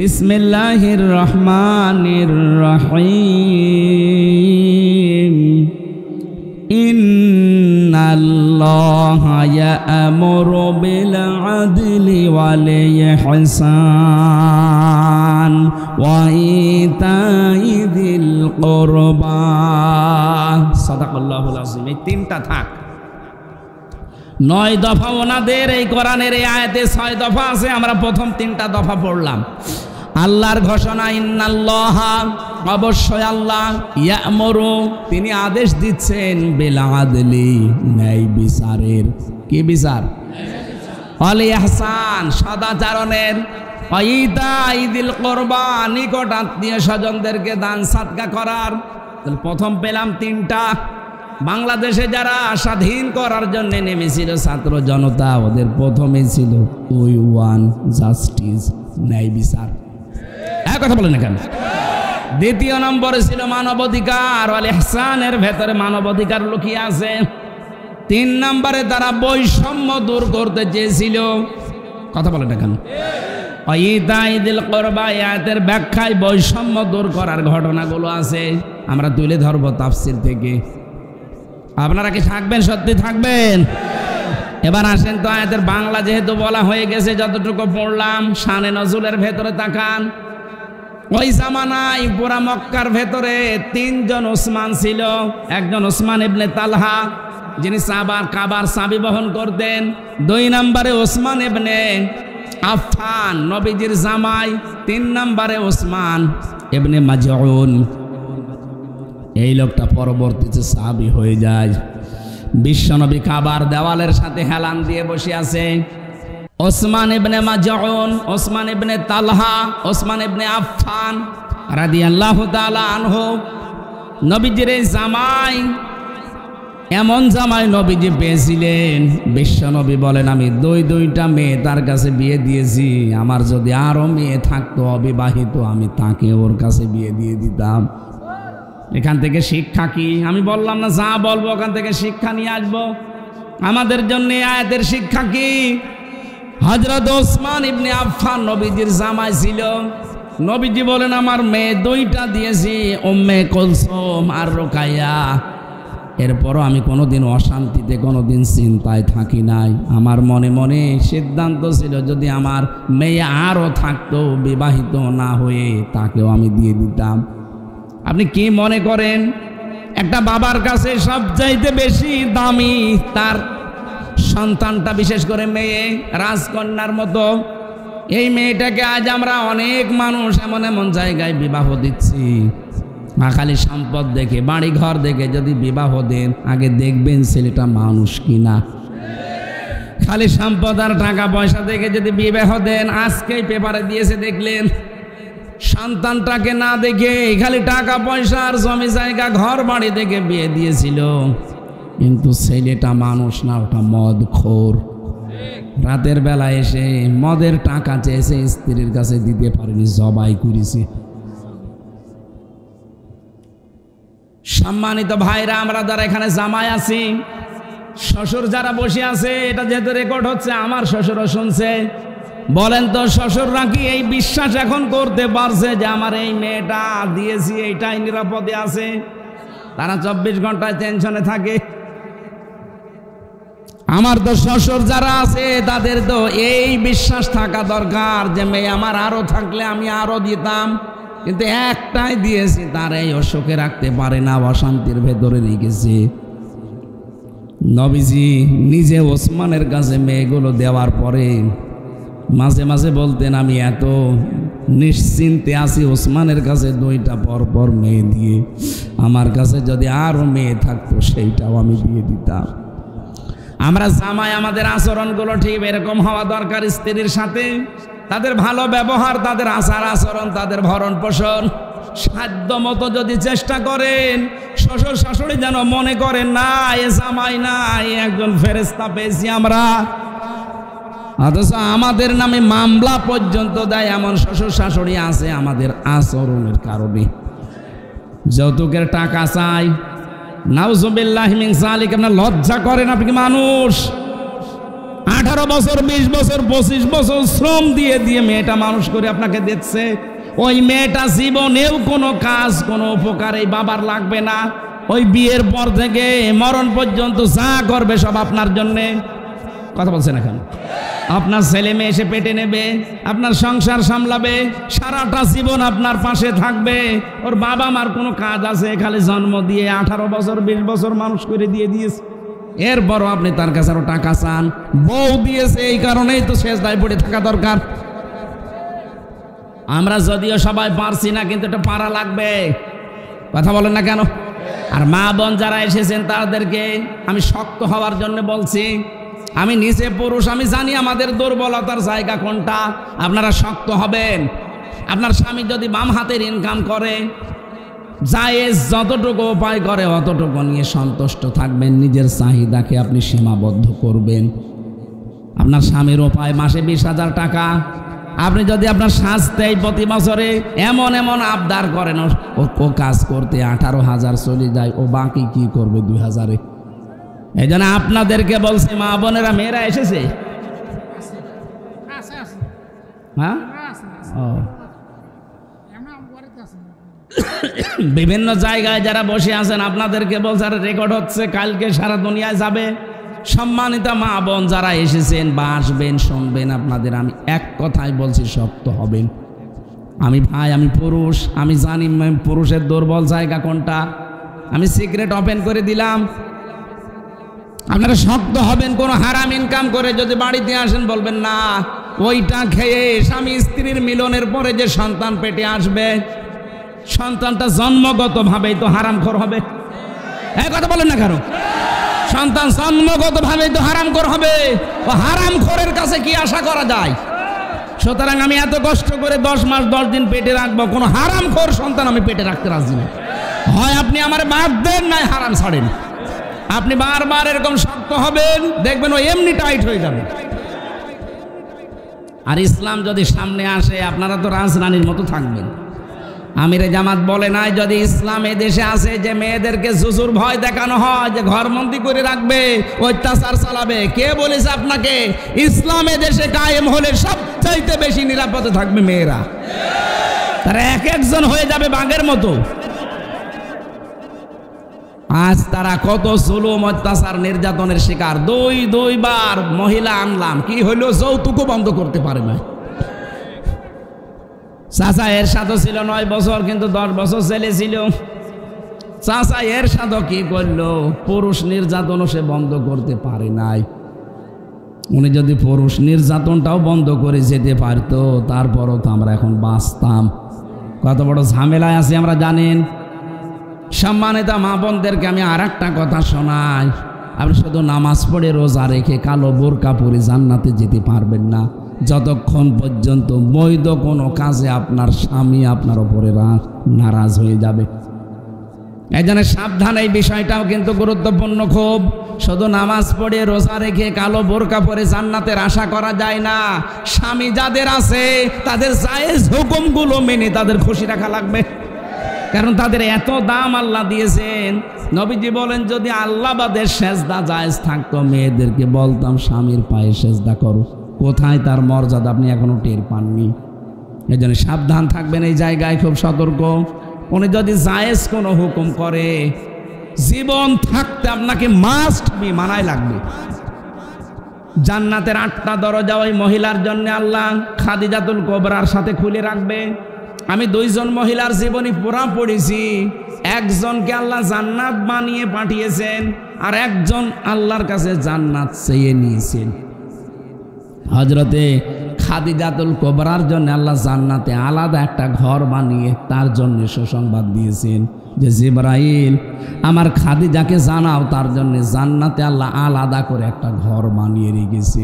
বিসমিল্লাহির রহমানির রহিম। ইন্নাল্লাহা ইয়া'মুরু বিল আদলি ওয়াল ইহসান ওয়া ইতাই যিল কুরবা। সাদাকাল্লাহুল আযীম। এই তিনটা থাক। 9 দফা ওনাদের এই কোরআনের এই আয়াতে 6 দফা আছে। আমরা প্রথম 3টা দফা পড়লাম। আল্লাহর ঘোষণা, ইন্নাল্লাহা, অবশ্যই আল্লাহ, ইয়া'মুরু, তিনি আদেশ দিচ্ছেন, বিল আদলি, ন্যায় বিচারের। কি বিচার? ওয়াল ইহসান, সদাচরণের। ওয়া ইতাই যিল কুরবা, নিকট আত্মীয় স্বজনদেরকে দান সাদকা করার। প্রথম পেলাম 3টা। বাংলাদেশে যারা স্বাধীন করার জন্য নেমেছিল ছাত্র জনতা, ওদের প্রথমে ছিল উই ওয়ান জাস্টিস, ন্যায় বিচার। এক কথা বলেন না কেন? দ্বিতীয় নম্বরে ছিল মানবাধিকার, ওয়াল ইহসানের ভেতরে মানবাধিকার লুকিয়ে আছে। 3 নম্বরে তারা বৈষম্য দূর করতে চেয়েছিল। কথা বলেন না কেন? ইতাই যিল কুরবা, আয়াতের ব্যাখ্যায় বৈষম্য দূর করার ঘটনাগুলো আছে। আমরা তুলে ধরবো তাফসীর থেকে। আপনারা কি থাকবেন? সত্যি থাকবেন? এবার আসেন তো, আয়াতের বাংলা যেহেতু বলা হয়ে গেছে, যতটুকু পড়লাম, শানে নজুলের ভেতরে তাকান। ওই জামানায় পুরা মক্কার ভেতরে 3 জন ওসমান ছিল। একজন ওসমান ইবনে তালহা, যিনি কাবার চাবি বহন করতেন। 2 নম্বরে ওসমান ইবনে আফফান, নবীজির জামাই। 3 নম্বরে ওসমান ইবনে মাজউন। এই লোকটা পরবর্তীতে সাহাবী হয়ে যায়। বিশ্বনবী কাবার দেওয়ালের সাথে হেলান দিয়ে বসে আছে। ওসমান ইবনে মাজউন, ওসমান ইবনে তালহা, ওসমান ইবনে আফফান রাদিয়াল্লাহু তাআলা আনহু, নবীজির এই জামাই। এমন জামাই নবীজি পেয়েছিলেন, বিশ্বনবী বলেন, আমি 2টা মেয়ে তার কাছে বিয়ে দিয়েছি। আমার যদি আরো মেয়ে থাকতো অবিবাহিত, আমি তাকে ওর কাছে বিয়ে দিয়ে দিতাম। এখান থেকে শিক্ষা কি? আমি বললাম না, যা বলবো ওখান থেকে শিক্ষা নিয়ে আসবো। আমাদের জন্য আয়াতের শিক্ষা কি? হযরত ওসমান ইবনে আফফান নবীজির জামাই ছিল। নবীজি বলেন, আমার মেয়ে 2টা দিয়েছি, উম্মে কুলসুম আর রুকাইয়া। এরপরও আমি কোনোদিন অশান্তিতে, কোনোদিন চিন্তায় থাকি নাই। আমার মনে মনে সিদ্ধান্ত ছিল, যদি আমার মেয়ে আরও থাকতো বিবাহিত না হয়ে, তাকেও আমি দিয়ে দিতাম। আপনি কি মনে করেন, একটা বাবার কাছে সবচাইতে বেশি দামি তার সন্তানটা, বিশেষ করে মেয়ে, রাজকন্যার মতো। এই মেয়েটাকে আজ আমরা অনেক মানুষ এমন এমন জায়গায় বিবাহ দিচ্ছি। খালি সম্পদ দেখে, বাড়ি ঘর দেখে যদি বিবাহ দেন, আগে দেখবেন ছেলেটা মানুষ কিনা। খালি সম্পদ আর টাকা পয়সা দেখে যদি বিবাহ দেন, আজকেই পেপারে দিয়েছে দেখলেন, সন্তানটাকে না দেখে খালি টাকা পয়সা আর জমি জায়গা ঘর বাড়ি দেখে বিয়ে দিয়েছিল, কিন্তু ছেলেটা মানুষ না, ওটা মদখোর। রাতের বেলা এসে মদের টাকা চেয়েছে, স্ত্রীর কাছে দিতে পারেনি, জবাই করেছে। সম্মানিত ভাইরা, আমরা যারা এখানে জামাই আছি, শ্বশুর যারা বসে আছে, এটা যেহেতু রেকর্ড হচ্ছে, আমার শ্বশুরও শুনছে। বলেন তো, শ্বশুররা কি এই বিশ্বাস এখন করতে পারছে যে আমার এই মেয়েটা দিয়েছি, এইটাই নিরাপদে আছে? তারা 24 ঘন্টায় টেনশনে থাকে। আমার তো শ্বশুর যারা আছে, তাদের তো এই বিশ্বাস থাকা দরকার যে মেয়ে আমার আরো থাকলে আমি আরো দিতাম, কিন্তু একটাই দিয়েছি, তার এই অসুখে রাখতে পারে না, অশান্তির ভেতরে রেখেছে। নবীজি নিজে ওসমানের কাছে মেয়েগুলো দেওয়ার পরে মাঝে মাঝে বলতেন, আমি এত নিশ্চিন্তে আছি ওসমানের কাছে 2টা পরপর মেয়ে দিয়ে, আমার কাছে যদি আরো মেয়ে থাকতো সেইটাও আমি দিয়ে দিতাম। আমরা জামাই, আমাদের আচরণগুলো ঠিক এরকম হওয়া দরকার। স্ত্রীর সাথে তাদের ভালো ব্যবহার, তাদের আচার আচরণ, তাদের ভরণ পোষণ, সাধ্য মতো যদি চেষ্টা করেন, শ্বশুর শাশুড়ি যেন মনে করেন না এ জামাই না, একজন ফেরেশতা পেয়েছি আমরা। অথচ আমাদের নামে মামলা পর্যন্ত দেয় এমন শ্বশুর শাশুড়ি আছে আমাদের আচরণের কারণে। যৌতুকের টাকা চাই, নাউজুবিল্লাহি মিন যালিক। আপনার লজ্জা করেন? আপনি কি মানুষ? 18 18 বছর 20 বছর 25 বছর শ্রম দিয়ে দিয়ে মেয়েটা মানুষ করে আপনাকে দিচ্ছে, ওই মেয়েটা জীবনেও কোনো কাজ কোনো উপকার এই বাবার লাগবে না। ওই বিয়ের পর থেকে মরণ পর্যন্ত যা করবে সব আপনার জন্যে। কথা বলছেন এখন? আপনার ছেলে মেয়ে এসে পেটে নেবে, আপনার সংসার সামলাবে, সারাটা জীবন আপনার পাশে থাকবে। ওর বাবা মার কোনো কাজ আছে? খালি জন্ম দিয়ে 18 বছর 20 বছর মানুষ করে দিয়ে দিয়েছে, এরপরও আপনি তার কাছে আরো টাকা চান। বউ দিয়েছে, এই কারণেই তো সেজদায় পড়ে থাকা দরকার। আমরা যদিও সবাই পারছি না, কিন্তু এটা পারা লাগবে। কথা বলেন না কেন? আর মা বোন যারা এসেছেন তাদেরকে আমি শক্ত হওয়ার জন্য বলছি। আমি নিজে পুরুষ, আমি জানি আমাদের দুর্বলতার জায়গা কোনটা। আপনারা শক্ত হবেন। আপনার স্বামী যদি বাম হাতের ইনকাম করে, জায়েজ যতটুকু উপায় করে অতটুকু নিয়ে সন্তুষ্ট থাকবেন। নিজের চাহিদাকে আপনি সীমাবদ্ধ করবেন। আপনার স্বামীর উপায় মাসে 20,000 টাকা, আপনি যদি আপনার সাজতেই প্রতি বছরে এমন এমন আবদার করেন, ও কাজ করতে 18,000 চলে যায়, ও বাকি কি করবে 2,000-এ? এই জন্য আপনাদেরকে বলছি, মা বোনেরা, মেয়েরা এসেছে? হ্যাঁ, বিভিন্ন জায়গায় যারা বসে আছেন আপনাদেরকে বলছে, আর রেকর্ড হচ্ছে, কালকে সারা দুনিয়ায় যাবে। সম্মানিত মা বোন যারা এসেছেন বা আসবেন, শুনবেন, আপনাদের আমি এক কথাই বলছি, শক্ত হবেন। আমি ভাই, আমি পুরুষ, আমি জানি পুরুষের দুর্বল জায়গা কোনটা। আমি সিক্রেট ওপেন করে দিলাম। আপনারা শক্ত হবেন। কোনো হারাম ইনকাম করে যদি বাড়িতে আসেন, বলবেন না ওইটা খেয়ে স্বামী স্ত্রীর মিলনের পরে যে সন্তান পেটে আসবে, সন্তানটা জন্মগতভাবেই তো হারামখোর হবে। এই কথা বলেন না কারো? সন্তান জন্মগতভাবেই তো হারামখোর হবে। ও হারামখোরের কাছে কি আশা করা যায়? সুতরাং আমি এত কষ্ট করে 10 মাস 10 দিন পেটে রাখবো, কোনো হারামখোর সন্তান আমি পেটে রাখতে রাজি না। হয় আপনি আমার বাদ দেন, নয় হারাম ছাড়েন। আপনি বারবার এরকম শক্ত হবেন, দেখবেন ও এমনি টাইট হয়ে যাবে। আর ইসলাম যদি সামনে আসে, আপনারা তো রাজরানীর মতো থাকবেন। আমিরে জামাত বলে নাই, যদি ইসলাম এই দেশে আসে যে মেয়েদেরকে জুজুর ভয় দেখানো হয়, যে ঘরবন্দি করে রাখবে, অত্যাচার চালাবে, কে বলেছে আপনাকে? ইসলামে দেশে কায়েম হলে সবচাইতে বেশি নিরাপদে থাকবে মেয়েরা। তারা এক একজন হয়ে যাবে বাঘের মতো। আজ তারা কত জুলুম, অত্যাচার, নির্যাতনের শিকার। দুইবার মহিলা আনলাম, কি হইলো? যৌতুকও বন্ধ করতে পারে না। চাচা এরশাদও ছিল 9 বছর, কিন্তু 10 বছর ছেলে ছিল। চাচা এরশাদও কি করলো? পুরুষ নির্যাতনও সে বন্ধ করতে পারে নাই। উনি যদি পুরুষ নির্যাতনটাও বন্ধ করে যেতে পারতো, তারপরও তো আমরা এখন বাঁচতাম। কত বড় ঝামেলায় আছি আমরা জানেন। সম্মানিত মা বোনদেরকে আমি আর একটা কথা শোনাই, আপনি শুধু নামাজ পড়ে রোজা রেখে কালো বোরকা পরে জান্নাতে যেতে পারবেন না যতক্ষণ পর্যন্ত বৈধ কোনো কাজে আপনার স্বামী আপনার উপরে নারাজ হয়ে যাবে। এই জন্য সাবধান, এই বিষয়টাও কিন্তু গুরুত্বপূর্ণ খুব। শুধু নামাজ পড়ে রোজা রেখে কালো বোরকা পরে জান্নাতের আশা করা যায় না। স্বামী যাদের আছে তাদের জায়েজ হুকুমগুলো মেনে তাদের খুশি রাখা লাগবে, কারণ তাদের এত দাম আল্লাহ দিয়েছেন। নবীজি বলেন, যদি আল্লাহ বাদে সেজদা জায়েজ থাকতো, মেয়েদেরকে বলতাম স্বামীর পায়ে সেজদা করো। কোথায় তার মর্যাদা আপনি এখনো টের পাননি। এই জন্য সাবধান থাকবেন, এই জায়গায় খুব সতর্ক। উনি যদি জায়েজ কোনো হুকুম করে, জীবন থাকতে আপনাকে মাস্ট বি মানায় লাগবে। জান্নাতের 8টা দরজা ওই মহিলার জন্য আল্লাহ খাদিজাতুল কুবরার সাথে খুলে রাখবে। আমি 2 জন মহিলার জীবনী পুরা পড়েছি। একজনকে আল্লাহ জান্নাত বানিয়ে পাঠিয়েছেন, আর একজন আল্লাহর কাছে জান্নাত চেয়ে নিয়েছেন। হযরতে খাদিজাতুল কুবরার জন্য আল্লাহ জান্নাতে আলাদা একটা ঘর বানিয়ে তার জন্য সুসংবাদ দিয়েছেন যে জিবরাইল, আমার খাদিজাকে জানাও তার জন্য জান্নাতে আল্লাহ আলাদা করে একটা ঘর বানিয়ে রেখেছে।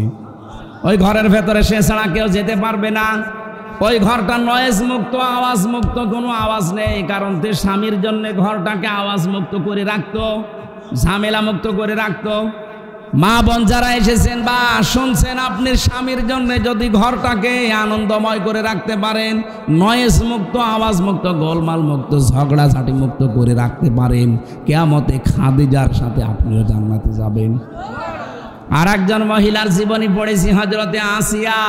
ওই ঘরের ভেতরে সে ছাড়া কেউ যেতে পারবে না। ওই ঘরটা নয়েজ মুক্ত, আওয়াজ মুক্ত, কোনো আওয়াজ নেই, কারণ সে স্বামীর জন্য ঘরটাকে আওয়াজ মুক্ত করে রাখতো, ঝামেলা মুক্ত করে রাখতো। মা বোন যারা এসেছেন বা শুনছেন, আপনি স্বামীর জন্য যদি ঘরটাকে আনন্দময় করে রাখতে পারেন, নয়েজ মুক্ত, আওয়াজ মুক্ত, গোলমাল মুক্ত, ঝগড়াঝাটি মুক্ত করে রাখতে পারেন, কিয়ামতে খাদিজার সাথে আপনিও জান্নাতে যাবেন। আর একজন মহিলার জীবনী পড়েছি, হযরতে আসিয়া।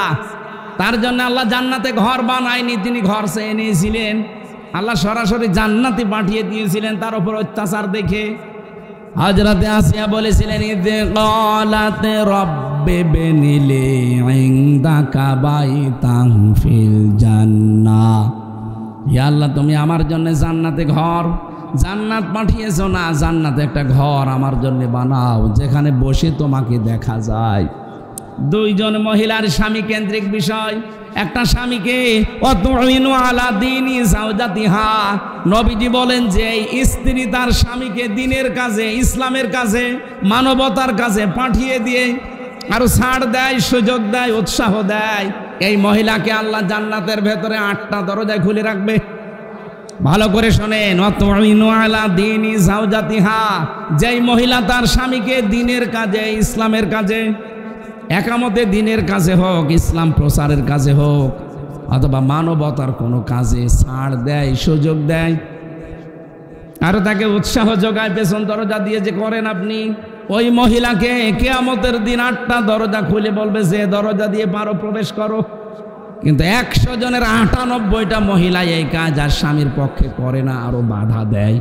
তার জন্য আল্লাহ জান্নাতে ঘর বানায়নি, তিনি ঘর চেয়ে নিয়েছিলেন। আল্লাহ সরাসরি জান্নাতে পাঠিয়ে দিয়েছিলেন তার উপর অত্যাচার দেখে। হযরতে আসিয়া বলেছিলেন, ইযে ক্বালাত রব্বি বিনিলি ইনদাকা বাইতান ফিল জান্নাহ। ইয়া আল্লাহ, তুমি আমার জন্য জান্নাতে ঘর, জান্নাত পাঠিয়েছো না, জান্নাতে একটা ঘর আমার জন্য বানাও যেখানে বসে তোমাকে দেখা যায়। দুইজন মহিলার স্বামী কেন্দ্রিক বিষয়। একটা স্বামীকে অতুইনু আলা দীনি যাওজাতিহা, নবীজি বলেন যে স্ত্রী তার স্বামীকে দ্বীনের কাজে, ইসলামের কাজে, মানবতার কাজে পাঠিয়ে দিয়ে আরো ছাড় দেয়, সুযোগ দেয়, উৎসাহ দেয়, এই মহিলাকে আল্লাহ জান্নাতের ভেতরে 8টা দরজায় খুলে রাখবে। ভালো করে শোনেন, অতুইনু আলা দীনি যাওজাতিহা, যেই মহিলা তার স্বামীকে দ্বীনের কাজে, ইসলামের কাজে, একামতে দিনের কাজে হোক, ইসলাম প্রচারের কাজে হোক, অথবা মানবতার কোনো কাজে ছাড় দেয়, সুযোগ দেয়, আর তাকে উৎসাহ যোগায় পেছন দরজা দিয়ে যে করেন আপনি, ওই মহিলাকে কিয়ামতের দিন 8টা দরজা খুলে বলবে যে দরজা দিয়ে পারো প্রবেশ করো। কিন্তু 100 জনের 98টা মহিলা এই কাজ আর স্বামীর পক্ষে করে না, আরো বাধা দেয়।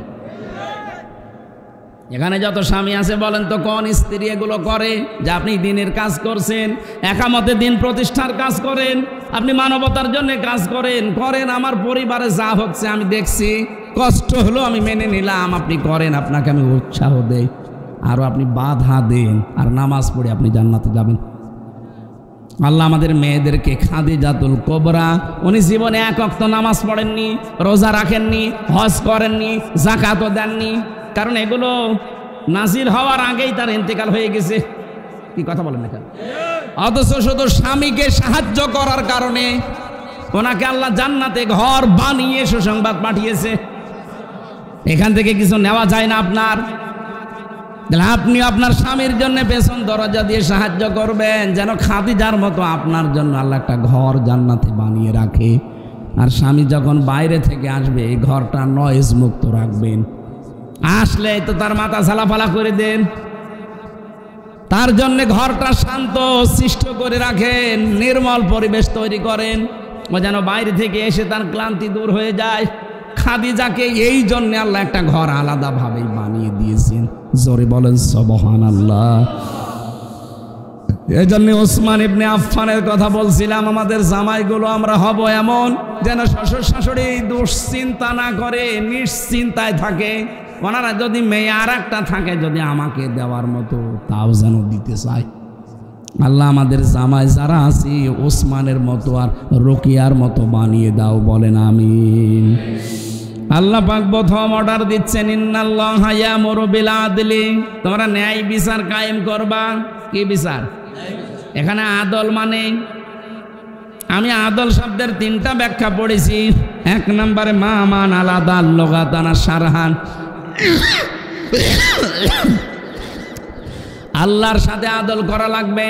এখানে যত স্বামী আছে বলেন তো কোন স্ত্রী এগুলো করে? যে আপনি দিনের কাজ করছেন, একামতে দিন প্রতিষ্ঠার কাজ করেন, আপনি মানবতার জন্য কাজ করেন, আমার পরিবারে যা হচ্ছে আমি দেখছি, কষ্ট হলো আমি মেনে নিলাম, আপনি করেন, আপনাকে আমি উৎসাহ দেই, আরও আপনি বাধা দেন, আর নামাজ পড়ে আপনি জান্নাতে যাবেন। আল্লাহ আমাদের মেয়েদেরকে খাদিজাতুল কুবরা, উনি জীবনে 1 ওয়াক্ত নামাজ পড়েননি, রোজা রাখেননি, হজ করেননি, যাকাতও দেননি, কারণ এগুলো নাজিল হওয়ার আগেই তার ইন্তেকাল হয়ে গেছে। কি কথা বলেন না? অথচ শুধু স্বামীকে সাহায্য করার কারণে ওনাকে আল্লাহ জান্নাতে ঘর বানিয়ে সুসংবাদ পাঠিয়েছে। এখান থেকে কিছু নেওয়া যায় না আপনার? আপনি আপনার স্বামীর জন্য পেছন দরজা দিয়ে সাহায্য করবেন, যেন খাদিজার মতো আপনার জন্য আল্লাহ একটা ঘর জান্নাতে বানিয়ে রাখে। আর স্বামী যখন বাইরে থেকে আসবে, এই ঘরটা নয়েজ মুক্ত রাখবেন। আসলে তো তার মাথা ঝালাফালা করে দেন, তার জন্য ঘরটা শান্ত সৃষ্ট করে রাখেন, নির্মল পরিবেশ তৈরি করেন, ও যেন বাইরে থেকে এসে তার ক্লান্তি দূর হয়ে যায়। খাদিজাকে এই জন্য আল্লাহ একটা ঘর আলাদাভাবেই বানিয়ে দিয়েছেন। জোরে বলেন সুবহানাল্লাহ। এই জন্য ওসমান ইবনে আফফানের কথা বলছিলাম, আমাদের জামাইগুলো আমরা হব এমন যেন শ্বশুর শাশুড়ি দুশ্চিন্তা না করে, নিশ্চিন্তায় থাকে। ওনারা যদি মেয়ে আর একটা থাকে, যদি আমাকে দেওয়ার মতো, তাও যেন দিতে চায়। আল্লাহ আমাদের জামাই যারা আছি ওসমানের মতো আর রোকিয়ার মতো বানিয়ে দাও, বলেন আমিন। আল্লাহ পাক প্রথম অর্ডার দিচ্ছেন, ইন্নাল্লাহা ইয়ামুরু বিল আদলি, তোমরা ন্যায় বিচার কায়েম করবা। কি বিচার? এখানে আদল মানে, আমি আদল শব্দের 3টা ব্যাখ্যা পড়েছি। 1 নম্বরে মা মান আলাদা লুগাতানা শারহান, আল্লাহর সাথে আদল করা লাগবে,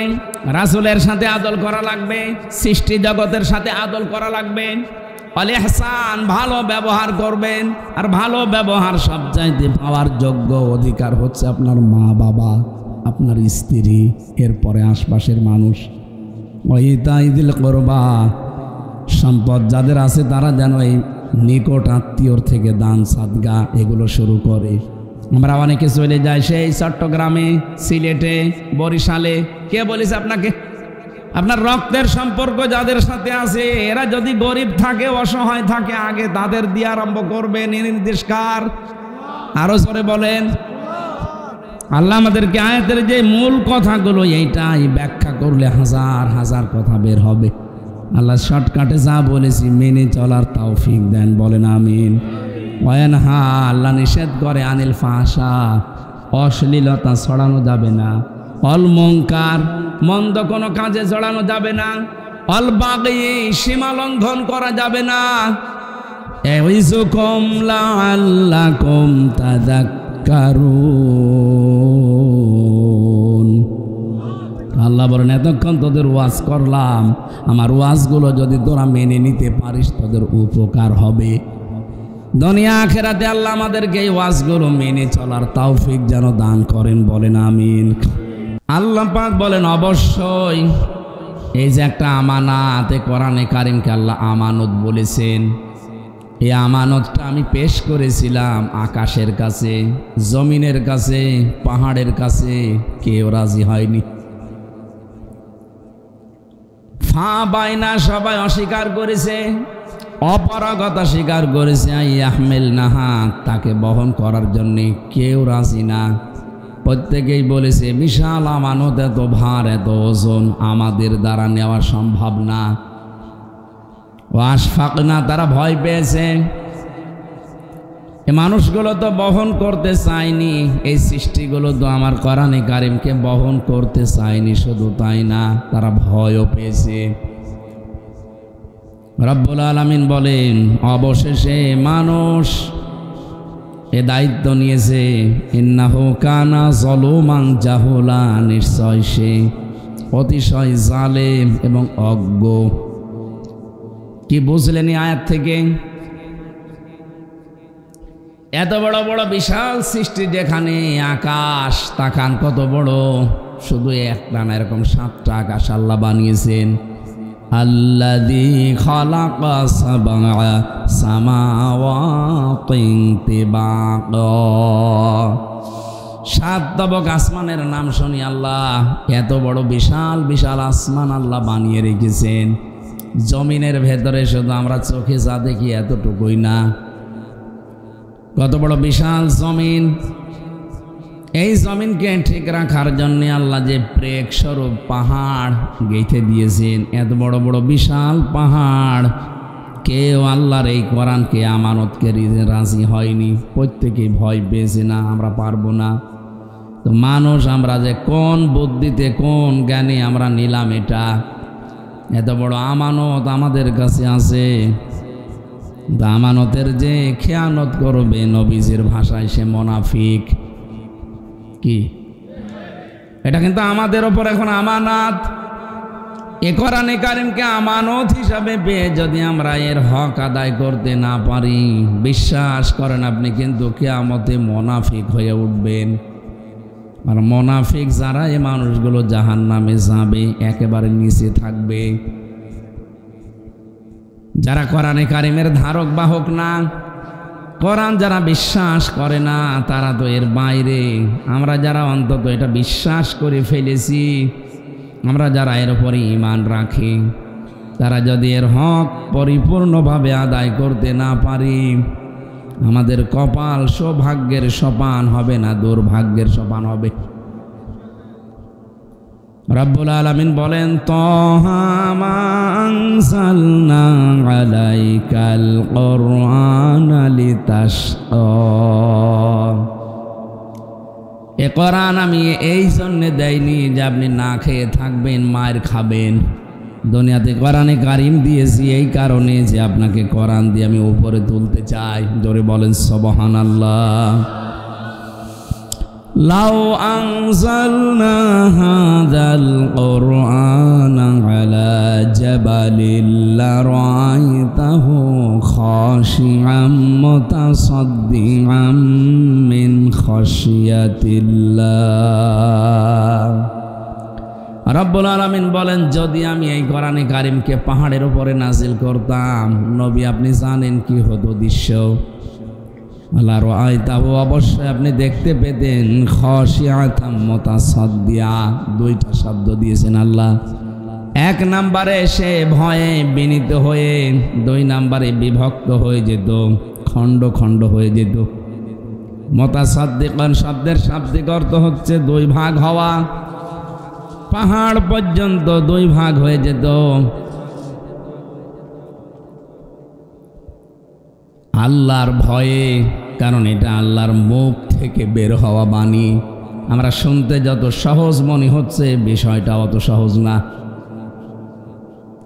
রাসূলের সাথে আদল করা লাগবে, সৃষ্টি জগতের সাথে আদল করা লাগবে। আল ইহসান, ভালো ব্যবহার করবেন। আর ভালো ব্যবহার সবচাইতে পাওয়ার যোগ্য অধিকার হচ্ছে আপনার মা বাবা, আপনার স্ত্রী, এরপরে আশপাশের মানুষ। ওয়াইতাইযিল কুরবা, সম্পদ যাদের আছে তারা যেন এই নিকট আত্মীয়র থেকে দান সাদগা এগুলো শুরু করে। আমরা অনেকে চলে যাই সেই চট্টগ্রামে, সিলেটে, বরিশালে। কে বলেছে আপনাকে? আপনার রক্তের সম্পর্ক যাদের সাথে আছে, এরা যদি গরিব থাকে, অসহায় থাকে, আগে তাদের দিয়ে আরম্ভ করবেন। নির্দেশকার আরো জোরে বলেন। আল্লাহ আমাদেরকে আয়াতের যে মূল কথাগুলো, এইটাই ব্যাখ্যা করলে হাজার হাজার কথা বের হবে। আল্লাহ শর্টকাটে যা বলেছি মেনে চলার তৌফিক দেন, বলেন আমিন। ওয়ানহা, আল্লাহ নিষেধ করে আনিল ফাহশা, অশ্লীলতা ছড়ানো যাবে না। অল মুনকার, মন্দ কোনো কাজে জড়ানো যাবে না। অল বাগি, সীমা লঙ্ঘন করা যাবে না। ইয়াইযুকুম লাআল্লাকুম তাযাক্কারুন, আল্লাহ বলেন এতক্ষণ তোদের ওয়াজ করলাম, আমার ওয়াজগুলো যদি তোরা মেনে নিতে পারিস তোদের উপকার হবে। দুনিয়া আখিরাতে আল্লাহ আমাদেরকে এই ওয়াজগুলো মেনে চলার তৌফিক যেন দান করেন, বলেন আমিন। আল্লাহ পাক বলেন অবশ্যই এই যে একটা আমানত, কোরআনে কারিমকে আল্লাহ আমানত বলেছেন, এই আমানতটা আমি পেশ করেছিলাম আকাশের কাছে, জমিনের কাছে, পাহাড়ের কাছে, কেউ রাজি হয়নি। ফা বাইনা সবাই অস্বীকার করেছে, অপারগতা স্বীকার করেছে। ইয়াহমিল নাহা, তাকে বহন করার জন্য কেউ রাজি না। প্রত্যেকেই বলেছে বিশাল আমানত, এত ভার, এত ওজন আমাদের দ্বারা নেওয়া সম্ভব না। ওয়াশফাক না, তারা ভয় পেয়েছে। এই মানুষগুলো তো বহন করতে চায়নি, এই সৃষ্টিগুলো তো আমার কোরআনে কারিমকে বহন করতে চায়নি। শুধু তাই না, তারা ভয়ও পেয়েছে। রব্বুল আলামিন বলেন অবশেষে মানুষ এ দায়িত্ব নিয়েছে। ইন্নাহু কানা যালুমান জাহুলা, নিশ্চয় সে অতিশয় জালেম এবং অজ্ঞ। কি বুঝলেন এই আয়াত থেকে? এত বড় বড় বিশাল সৃষ্টি, যেখানে আকাশ তাকান কত বড়, শুধু একটা না, এরকম 7টা আকাশ আল্লাহ বানিয়েছেন। আল্লাযী খালাকা সাবআ সামাওয়াতিন তিবাকা, 7 তবক আসমানের নাম শুনি আল্লাহ এত বড় বিশাল বিশাল আসমান আল্লাহ বানিয়ে রেখেছেন। জমিনের ভেতরে শুধু আমরা চোখে যা দেখি এতটুকুই না, কত বড় বিশাল জমিন। এই জমিনকে ঠিক রাখার জন্য আল্লাহ যে প্রেক স্বরূপ পাহাড় গেঁথে দিয়েছেন, এত বড় বড় বিশাল পাহাড়, কেউ আল্লাহর এই কোরআনকে আমানতকে রাজি হয়নি। প্রত্যেকেই ভয় পেয়েছে, না আমরা পারবো না। তো মানুষ আমরা যে কোন বুদ্ধিতে, কোন জ্ঞানে আমরা নিলাম এটা, এত বড় আমানত আমাদের কাছে আছে। আমানতের যে খেয়ানত করবে, নবীজির ভাষায় সে মুনাফিক। কি এটা কিন্তু আমাদের ওপর এখন আমানত। এ কোরআনে কারিমকে আমানত হিসাবে পেয়ে যদি আমরা এর হক আদায় করতে না পারি, বিশ্বাস করেন আপনি কিন্তু কিয়ামতে মুনাফিক হয়ে উঠবেন। আর মুনাফিক যারা, এই মানুষগুলো জাহান্নামে যাবে, একেবারে নিচে থাকবে। যারা কোরআনে কারিমের ধারক বাহক না, কোরআন যারা বিশ্বাস করে না, তারা তো এর বাইরে। আমরা যারা অন্তত এটা বিশ্বাস করে ফেলেছি, আমরা যারা এর উপরে ঈমান রাখি, তারা যদি এর হক পরিপূর্ণভাবে আদায় করতে না পারি, আমাদের কপাল সৌভাগ্যের সোপান হবে না, দুর্ভাগ্যের সোপান হবে। রব্বুল আলামিন বলেন তাহা মা আনজালনা আলাইকাল কুরআনা লিতাশকা, এ কোরআন আমি এই জন্য দেইনি যে আপনি না খেয়ে থাকবেন, মার খাবেন। দুনিয়াতে কোরআনে কারিম দিয়েছি এই কারণে যে আপনাকে কোরআন দিয়ে আমি উপরে তুলতে চাই। জোরে বলেন সুবহানাল্লাহ। লাউ আনজালনা হাযাল কুরআনা আলা জাবালিন লারাআইতাহু খাশিআম মুতাসাদ্দিআম মিন খাশিয়াতিল্লাহ। রব্বুল আলামিন বলেন যদি আমি এই কোরআনে কারিমকে পাহাড়ের উপরে নাজিল করতাম, নবী আপনি জানেন কি হতো দৃশ্য? আল্লাহ রাআইতাহু, অবশ্যই আপনি দেখতে পেতেন। খাশিআতাম মুতাসাদ্দিআ, 2টা শব্দ দিয়েছেন আল্লাহ। 1 নম্বরে সে ভয়ে বিনীত হয়ে, 2 নম্বরে বিভক্ত হয়ে যেত, খণ্ড খণ্ড হয়ে যেত। মুতাসাদ্দিকান শব্দের শাব্দিক অর্থ হচ্ছে 2 ভাগ হওয়া। পাহাড় পর্যন্ত 2 ভাগ হয়ে যেত। আল্লাহর ভয়ে, কারণ এটা আল্লাহর মুখ থেকে বের হওয়া বাণী। আমরা শুনতে যত সহজ মনে হচ্ছে, বিষয়টা অত সহজ না।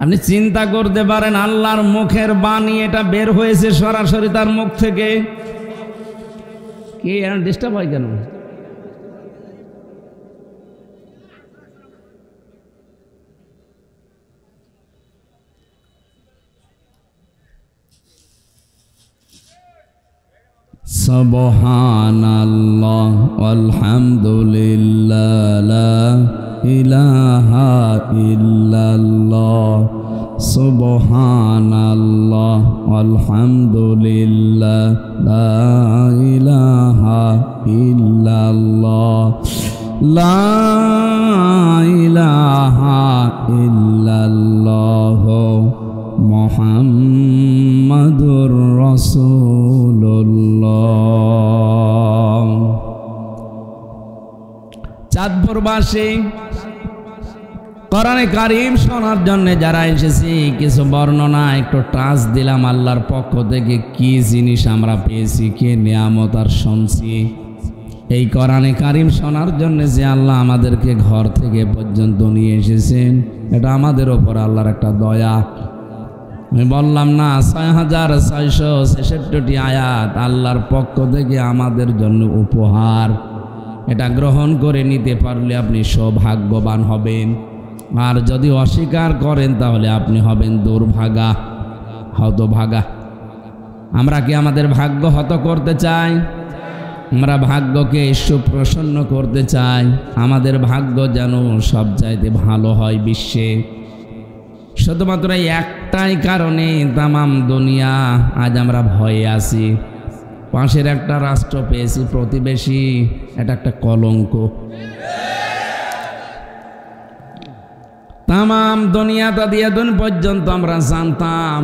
আপনি চিন্তা করতে পারেন আল্লাহর মুখের বাণী, এটা বের হয়েছে সরাসরি তার মুখ থেকে। কি ডিস্টার্ব হয় কেন? সুবহানাল্লাহ ওয়ালহামদুলিল্লাহ। ইলাহা ইল্লাল্লাহ সুবহানাল্লাহ আলহামদুলিল্লাহ লা ইলাহা ইল্লাল্লাহ লা ইলাহা ইল্লাল্লাহ মুহাম্মাদুর রাসূলুল্লাহ। চাঁদপুরবাসী কোরআনে কারীম শোনার জন্য যারা এসেছি, কিছু বর্ণনা একটু টাচ দিলাম আল্লাহর পক্ষ থেকে, কি জিনিস আমরা পেয়েছি, কি নিয়ামত আর শুনছি। এই কোরআনে কারীম শোনার জন্য যে আল্লাহ আমাদেরকে ঘর থেকে পর্যন্ত নিয়ে এসেছেন, এটা আমাদের ওপর আল্লাহর একটা দয়া। আমি বললাম না ৬৬৬৬টি আয়াত আল্লাহর পক্ষ থেকে আমাদের জন্য উপহার। এটা গ্রহণ করে নিতে পারলে আপনি সৌভাগ্যবান হবেন, আর যদি অস্বীকার করেন তাহলে আপনি হবেন দুর্ভাগা, হতভাগা। আমরা কি আমাদের ভাগ্য হত করতে চাই? আমরা ভাগ্যকে সুপ্রসন্ন করতে চাই। আমাদের ভাগ্য যেন সব চাইতে ভালো হয় বিশ্বে। শুধুমাত্র একটাই কারণে তামাম দুনিয়া আজ আমরা ভয়ে আছি। পাশের একটা রাষ্ট্র পেয়েছি প্রতিবেশী, এটা একটা কলঙ্ক। তামাম দুনিয়াটা দিয়ে দিন পর্যন্ত আমরা জানতাম,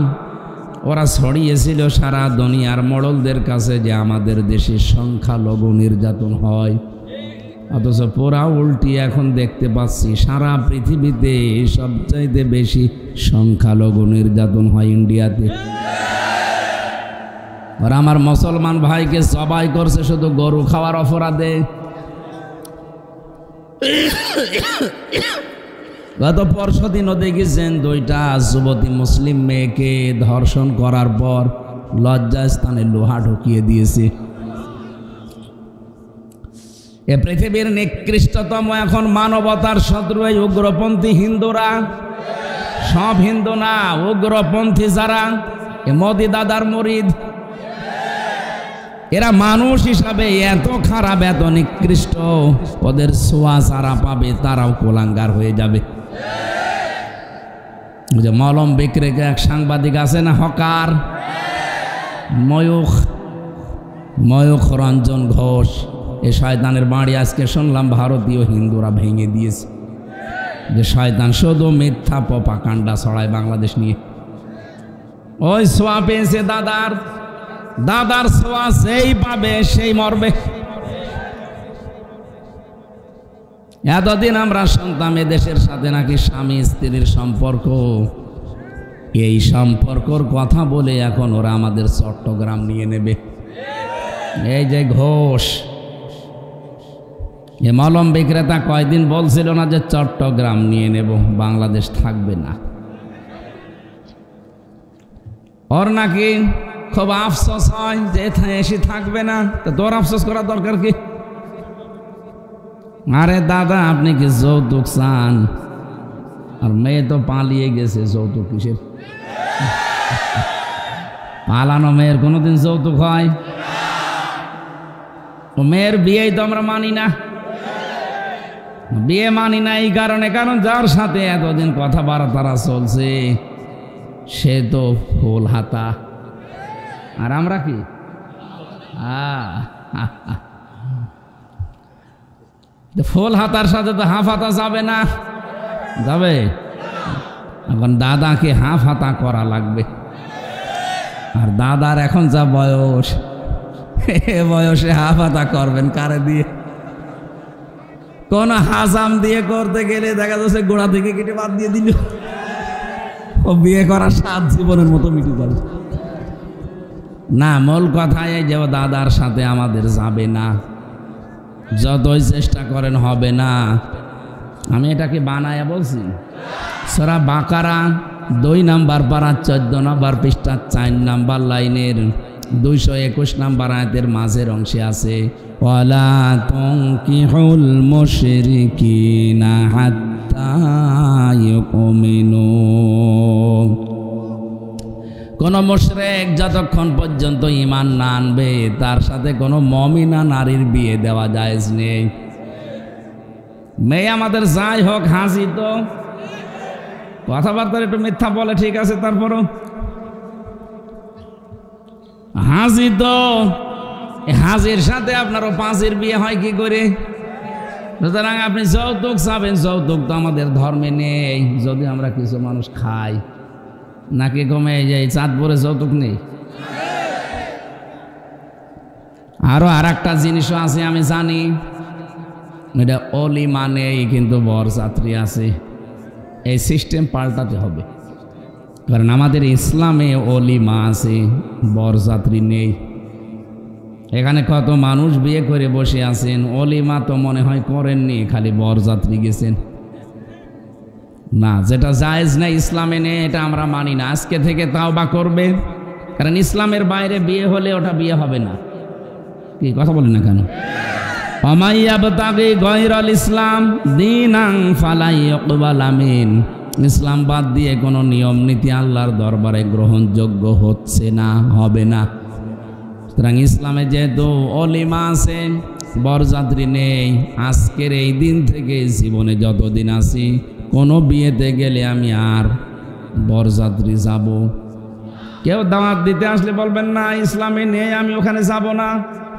ওরা ছড়িয়েছিল সারা দুনিয়ার মোড়লদের কাছে যে আমাদের দেশে সংখ্যালঘু নির্যাতন হয়, অথচ পুরা উল্টি এখন দেখতে পাচ্ছি সারা পৃথিবীতে সবচাইতে বেশি সংখ্যালঘু নির্যাতন হয় ইন্ডিয়াতে। আর আমার মুসলমান ভাইকে জবাই করছে শুধু গরু খাওয়ার অপরাধে। গত পরশুদিনও দেখেছেন দুইটা যুবতী মুসলিম মেয়েকে ধর্ষণ করার পর লজ্জাস্থানে লোহা ঢুকিয়ে দিয়েছে। এ পৃথিবীর নিকৃষ্টতম এখন মানবতার শত্রু এই উগ্রপন্থী হিন্দুরা। সব হিন্দু না, উগ্রপন্থী যারা, এ মোদি দাদার মুরিদ। এরা মানুষ হিসাবে এত খারাপ, এত নিকৃষ্ট, ওদের ছোঁয়া যারা পাবে তারাও কোলাঙ্গার হয়ে যাবে। যে মলম বিক্রেতা এক সাংবাদিক আছে না, হকার, ময়ূখ রঞ্জন ঘোষ, এ শয়তানের বাড়ি আজকে শুনলাম ভারতীয় হিন্দুরা ভেঙে দিয়েছে। যে শয়তান শুধু মিথ্যা প্রপাগান্ডা ছড়ায় বাংলাদেশ নিয়ে। ওই ছোঁয়া পেয়েছে দাদার ছোঁয়া, সেই পাবে সেই মরবে। এতদিন আমরা শুনতাম এদেশের সাথে নাকি স্বামী স্ত্রীর সম্পর্ক, এই সম্পর্কর কথা বলে এখন ওরা আমাদের চট্টগ্রাম নিয়ে নেবে। এই যে ঘোষ, এ মলম বিক্রেতা কয়দিন বলছিল না যে চট্টগ্রাম নিয়ে নেব, বাংলাদেশ থাকবে না। ওর নাকি খুব আফসোস হয় যে এসে থাকবে না। তো তোর আফসোস করার দরকার কি? আরে দাদা, আপনি কি যৌতুক চান? আর মেয়ে তো পালিয়ে গেছে, যৌতুক কিসের? পালানো মেয়ের কোনোদিন যৌতুক হয়? ও মেয়ের বিয়েই তো আমরা মানি না। বিয়ে মানি না এই কারণে, কারণ যার সাথে এতদিন কথাবার্তা চলছে সে তো ফুল হাতা, আর আমরা কি ফুল হাতার সাথে তো হাফ হাতা যাবে না, যাবে? এখন দাদাকে হাফ হাতা করা লাগবে। আর দাদার এখন যা বয়স, বয়সে হাফ হাতা করবেন কারে দিয়ে? কোন হাজাম দিয়ে করতে গেলে দেখা যাচ্ছে গোড়া থেকে কেটে বাদ দিয়ে দিল। ও বিয়ে করার সাত জীবনের মতো মিটে যাবে না। মূল কথায় যে দাদার সাথে আমাদের যাবে না, যতই চেষ্টা করেন হবে না। আমি এটাকে বানায়া বলছি। সূরা বাকারা 2 নম্বর পারা 14 নম্বর পৃষ্ঠা 4 নম্বর লাইনের 221 নম্বর আয়াতের মাঝের অংশে আছে, ওয়ালা তুনকিহুল মুশরিকিনা হাত্তা ইউমিনু। কোন মুশরিক যতক্ষণ পর্যন্ত ঈমান না আনবে তার সাথে কোনো মুমিনা নারীর বিয়ে দেওয়া জায়েজ নেই। মেয়ে আমাদের যাই হোক হাজি তো কথাবার্তা একটু মিথ্যা বলে, ঠিক আছে, তারপরও হাজি তো হাজির সাথে আপনারও পাঁচের বিয়ে হয় কি করে? সুতরাং আপনি যৌতুক চাবেন, যৌতুক তো আমাদের ধর্মে নেই। যদি আমরা কিছু মানুষ খাই নাকি কমে যাই, চাঁদপুরে যৌতুক নেই। আরো আর একটা জিনিসও আছে আমি জানি, এটা অলিমা নেই কিন্তু বরযাত্রী আছে। এই সিস্টেম পাল্টাতে হবে, কারণ আমাদের ইসলামে অলিমা আছে, বরযাত্রী নেই। এখানে কত মানুষ বিয়ে করে বসে আছেন, অলিমা তো মনে হয় করেননি, খালি বরযাত্রী গেছেন। না, যেটা জায়েজ না ইসলামে নেই, এটা আমরা মানি না। আজকে থেকে তাওবা করবে, কারণ ইসলামের বাইরে বিয়ে হলে ওটা বিয়ে হবে না। কি কথা বলেন না কেন? ওমাইয়াবতাগি গায়রাল ইসলাম দীনান ফালা ইউকবাল মিন, ইসলাম বাদ দিয়ে কোনো নিয়ম নীতি আল্লাহর দরবারে গ্রহণযোগ্য হচ্ছে না, হবে না। সুতরাং ইসলামে যেহেতু অলিমা আছে, বরযাত্রী নেই, আজকের এই দিন থেকে জীবনে যতদিন আছি কোনো বিয়েতে গেলে আমি আর বরযাত্রী যাব। কেউ দাওয়াত দিতে আসলে বলবেন না ইসলামে নেই, আমি ওখানে যাব না।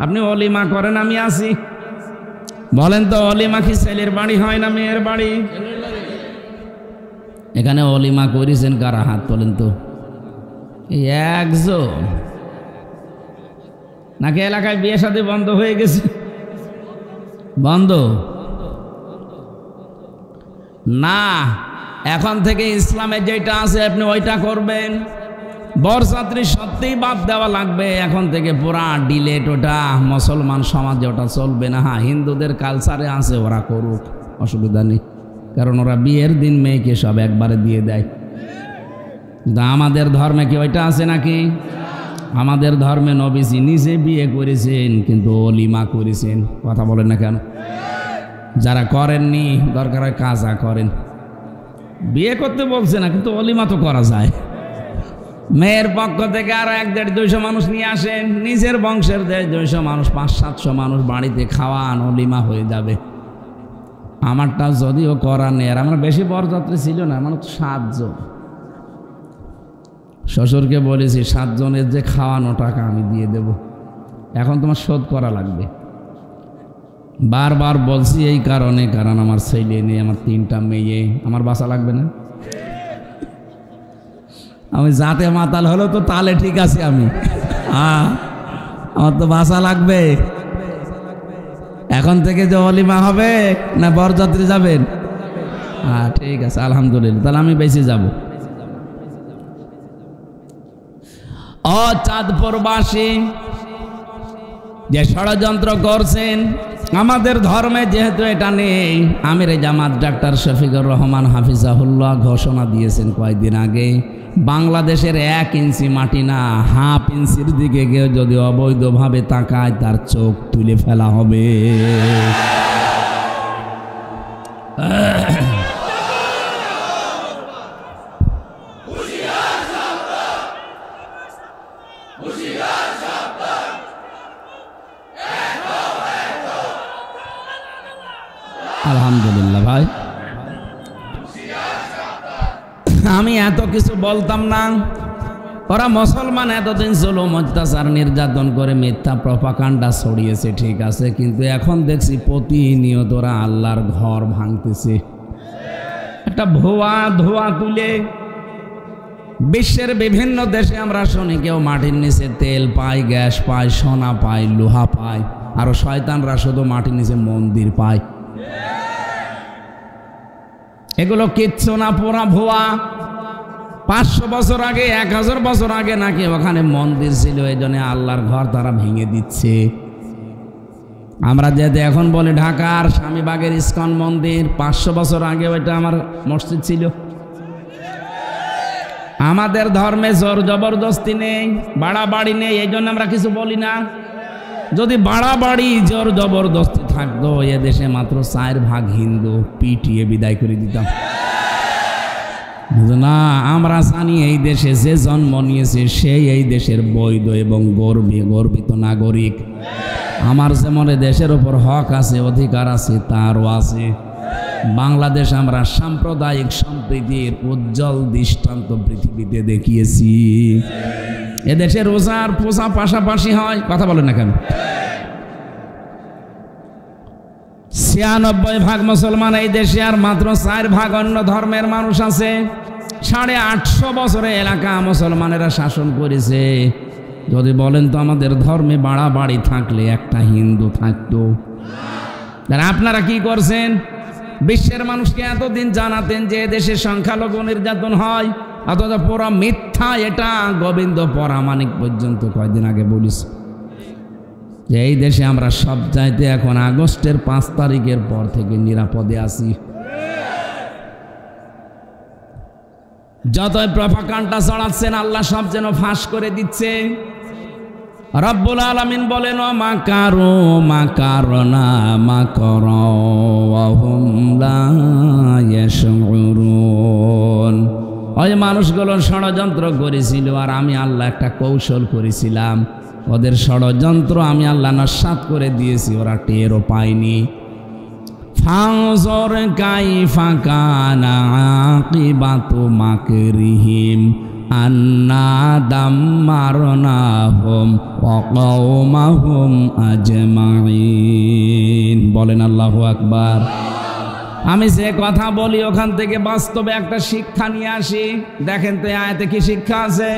আপনি অলিমা করেন, আমি আসি। বলেন তো, অলিমা কি ছেলের বাড়ি হয় না মেয়ের বাড়ি? এখানে অলিমা করেছেন কারা? হাত তোলেন তো। একজন নাকি এলাকায় বিয়ে শাদী বন্ধ হয়ে গেছে? বন্ধ না, এখন থেকে ইসলামে যেটা আছে আপনি ওইটা করবেন। বরযাত্রী সত্যিই বাদ দেওয়া লাগবে এখন থেকে, পুরা ডিলেট। ওটা মুসলমান সমাজে ওটা চলবে না। হ্যাঁ, হিন্দুদের কালচারে আছে, ওরা করুক, অসুবিধা নেই, কারণ ওরা বিয়ের দিন মেয়েকে সব একবারে দিয়ে দেয়। কিন্তু আমাদের ধর্মে কি ওইটা আছে নাকি? আমাদের ধর্মে নবীজি নিজে বিয়ে করেছেন কিন্তু অলিমা করেছেন। কথা বলেন না কেন? যারা করেননি দরকার হয় কাজা করেন। বিয়ে করতে বলছে না, কিন্তু অলিমা তো করা যায়। মেয়ের পক্ষ থেকে আরো 1-1.5-200 মানুষ নিয়ে আসেন, নিজের বংশের 200 মানুষ, 500-700 মানুষ বাড়িতে খাওয়ান, অলিমা হয়ে যাবে। আমারটা যদিও করা নেই, আর আমার বেশি বরযাত্রী ছিল না, আমার তো 7 জন। শ্বশুরকে বলেছি 7 জনের যে খাওয়ানো টাকা আমি দিয়ে দেব, এখন তোমার শোধ করা লাগবে। বারবার বলছি এই কারণে, কারণ আমার ছেলে নেই, আমার 3টা মেয়ে, আমার বাসা লাগবে না। আমি যাতে মাতাল হলো তো তাহলে ঠিক আছে, আমি আমার তো বাসা লাগবে। এখন থেকে যে অলিমা হবে না বরযাত্রী যাবেন? হ্যাঁ ঠিক আছে, আলহামদুলিল্লাহ, তাহলে আমি বেশি যাব। ও চাঁদপুরবাসী, যে ষড়যন্ত্র করছেন আমাদের ধর্মে যেহেতু এটা নেই, আমিরে জামাত ডাক্তার শফিকুর রহমান হাফিজাহুল্লাহ ঘোষণা দিয়েছেন কয়েকদিন আগে, বাংলাদেশের 1 ইঞ্চি মাটি না, হাফ ইঞ্চির দিকে কেউ যদি অবৈধভাবে তাকায় তার চোখ তুলে ফেলা হবে। আলহামদুলিল্লাহ ভাই, আমি এত কিছু বলতাম না। ওরা মুসলমান এতদিন জুলুম অত্যাচার নির্যাতন করে মিথ্যা প্রপাগান্ডা ছড়িয়েছে, ঠিক আছে, কিন্তু এখন দেখছি প্রতিনিয়ত ওরা আল্লাহর ঘর ভাঙতেছে। একটা ধোয়া তুলে বিশ্বের বিভিন্ন দেশে আমরা শুনি কেউ মাটির নিচে তেল পায়, গ্যাস পায়, সোনা পায়, লোহা পায়, আরো শয়তানরা শুধু মাটির নিচে মন্দির পায়। এগুলো কিচ্ছু না, পুরা ভুয়া। 500 বছর আগে, 1000 বছর আগে নাকি ওখানে মন্দির ছিল, এই জন্য আল্লাহর ঘর তারা ভেঙে দিচ্ছে। আমরা যেতে এখন বলি ঢাকার স্বামীবাগের ইস্কন মন্দির, 500 বছর আগে ওইটা আমার মসজিদ ছিল। আমাদের ধর্মে জোর জবরদস্তি নেই, বাড়াবাড়ি নেই, এই জন্য আমরা কিছু বলি না। যদি বাড়াবাড়ি জোর জবরদস্তি থাকতো, এ দেশে মাত্র 4 ভাগ হিন্দু, পিটিয়ে বিদায় করে দিতাম। না, আমরা জানি এই দেশে যে জন্ম নিয়েছে সেই এই দেশের বৈধ এবং গর্বিত নাগরিক। আমার যেমন দেশের উপর হক আছে, অধিকার আছে, তারও আছে। বাংলাদেশ আমরা সাম্প্রদায়িক সম্প্রীতির উজ্জ্বল দৃষ্টান্ত পৃথিবীতে দেখিয়েছি। এদেশে রোজার পোষা পাশাপাশি হয়, কথা বলেন না কেন? ৯৬% মুসলমান এই দেশে, আর মাত্র 4% অন্য ধর্মের মানুষ আছে। 850 বছরে এলাকা মুসলমানেরা শাসন করেছে। যদি বলেন তো আমাদের ধর্মে বাড়াবাড়ি থাকলে একটা হিন্দু থাকতো। আপনারা কি করছেন? বিশ্বের মানুষকে এতদিন জানাতেন যে দেশে সংখ্যালঘু নির্যাতন হয়, অথচ পুরো মিথ্যা। এটা গোবিন্দ পরামানিক পর্যন্ত কয়েকদিন আগে বলিস যে এই দেশে আমরা সব চাইতে এখন আগস্টের 5 তারিখের পর থেকে নিরাপদে আছি। যতই প্রপাগান্ডা ছড়াচ্ছেন আল্লাহ সব যেন ফাঁস করে দিচ্ছে। রব্বুল আলামিন বলেন, মাকারু মাকারনা মাকারা ওয়া হুম লা ইয়াশউরুন। ওই মানুষগুলো ষড়যন্ত্র করেছিল, আর আমি আল্লাহ একটা কৌশল করেছিলাম। ওদের ষড়যন্ত্র আমি আল্লাহ নস্যাৎ করে দিয়েছি, ওরা টেরও পায়নি। ফানজুর কাইফা কানা আকিবাতু মাকরিহিম আন্না দাম্মারনাহুম ওয়া কওমাহুম আজমাইন। বলেন আল্লাহু আকবার। আমি যে কথা বলি ওখান থেকে বাস্তবে একটা শিক্ষা নিয়ে আসি। দেখেন তো আয়াতে কি শিক্ষা আছে?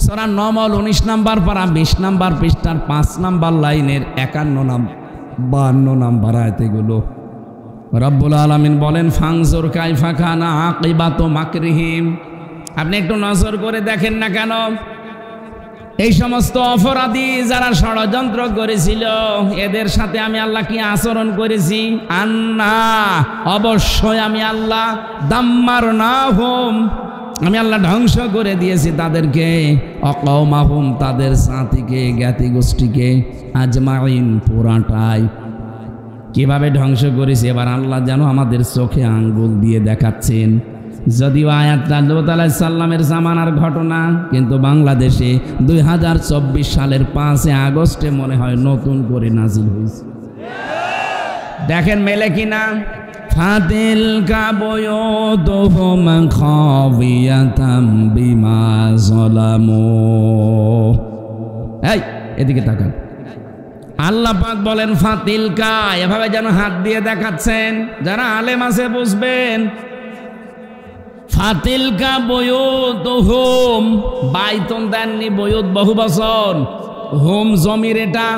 সূরা নমল 19 নম্বর পারা 20 নম্বর পৃষ্ঠার 5 নম্বর লাইনের 52 নম্বর আয়াতগুলো। রব্বুল আলামিন বলেন, ফানজুর কাইফা কানা আকিবাতু মাকরিহিম। আপনি একটু নজর করে দেখেন না কেন এই সমস্ত অপরাধী যারা ষড়যন্ত্র করেছিল এদের সাথে আমি আল্লাহ কি আচরণ করেছি? আন্না, অবশ্যই আমি আল্লাহ, দাম্মারনাহুম, আমি আল্লাহ ধ্বংস করে দিয়েছি তাদেরকে, অকওমাহুম, তাদের জাতিকে, জ্ঞাতি গোষ্ঠীকে, আজমাইন, পুরাটাই। কিভাবে ধ্বংস করেছি এবার আল্লাহ যেন আমাদের চোখে আঙ্গুল দিয়ে দেখাচ্ছেন। যদিও আয়াতটা লূত আলাইহিস সালামের জামানার ঘটনা, কিন্তু বাংলাদেশে 2024 সালের 5 আগস্টে মনে হয় নতুন করে নাজিল হয়েছে। দেখেন মেলে কিনা। ফাতিল কাবুয়ুতুহুম খাবিয়াতাম বিমা যালামু। এই এদিকে তাকান। আল্লাহ পাক বলেন ফাতিলকা, এভাবে যেন হাত দিয়ে দেখাচ্ছেন, যারা আলেম আছে বুঝবেন। ফাতিলকা বুয়ুতুহুম, বাইতুন দেননি, বুয়ুত বহু বচন, হুম জমির। এটা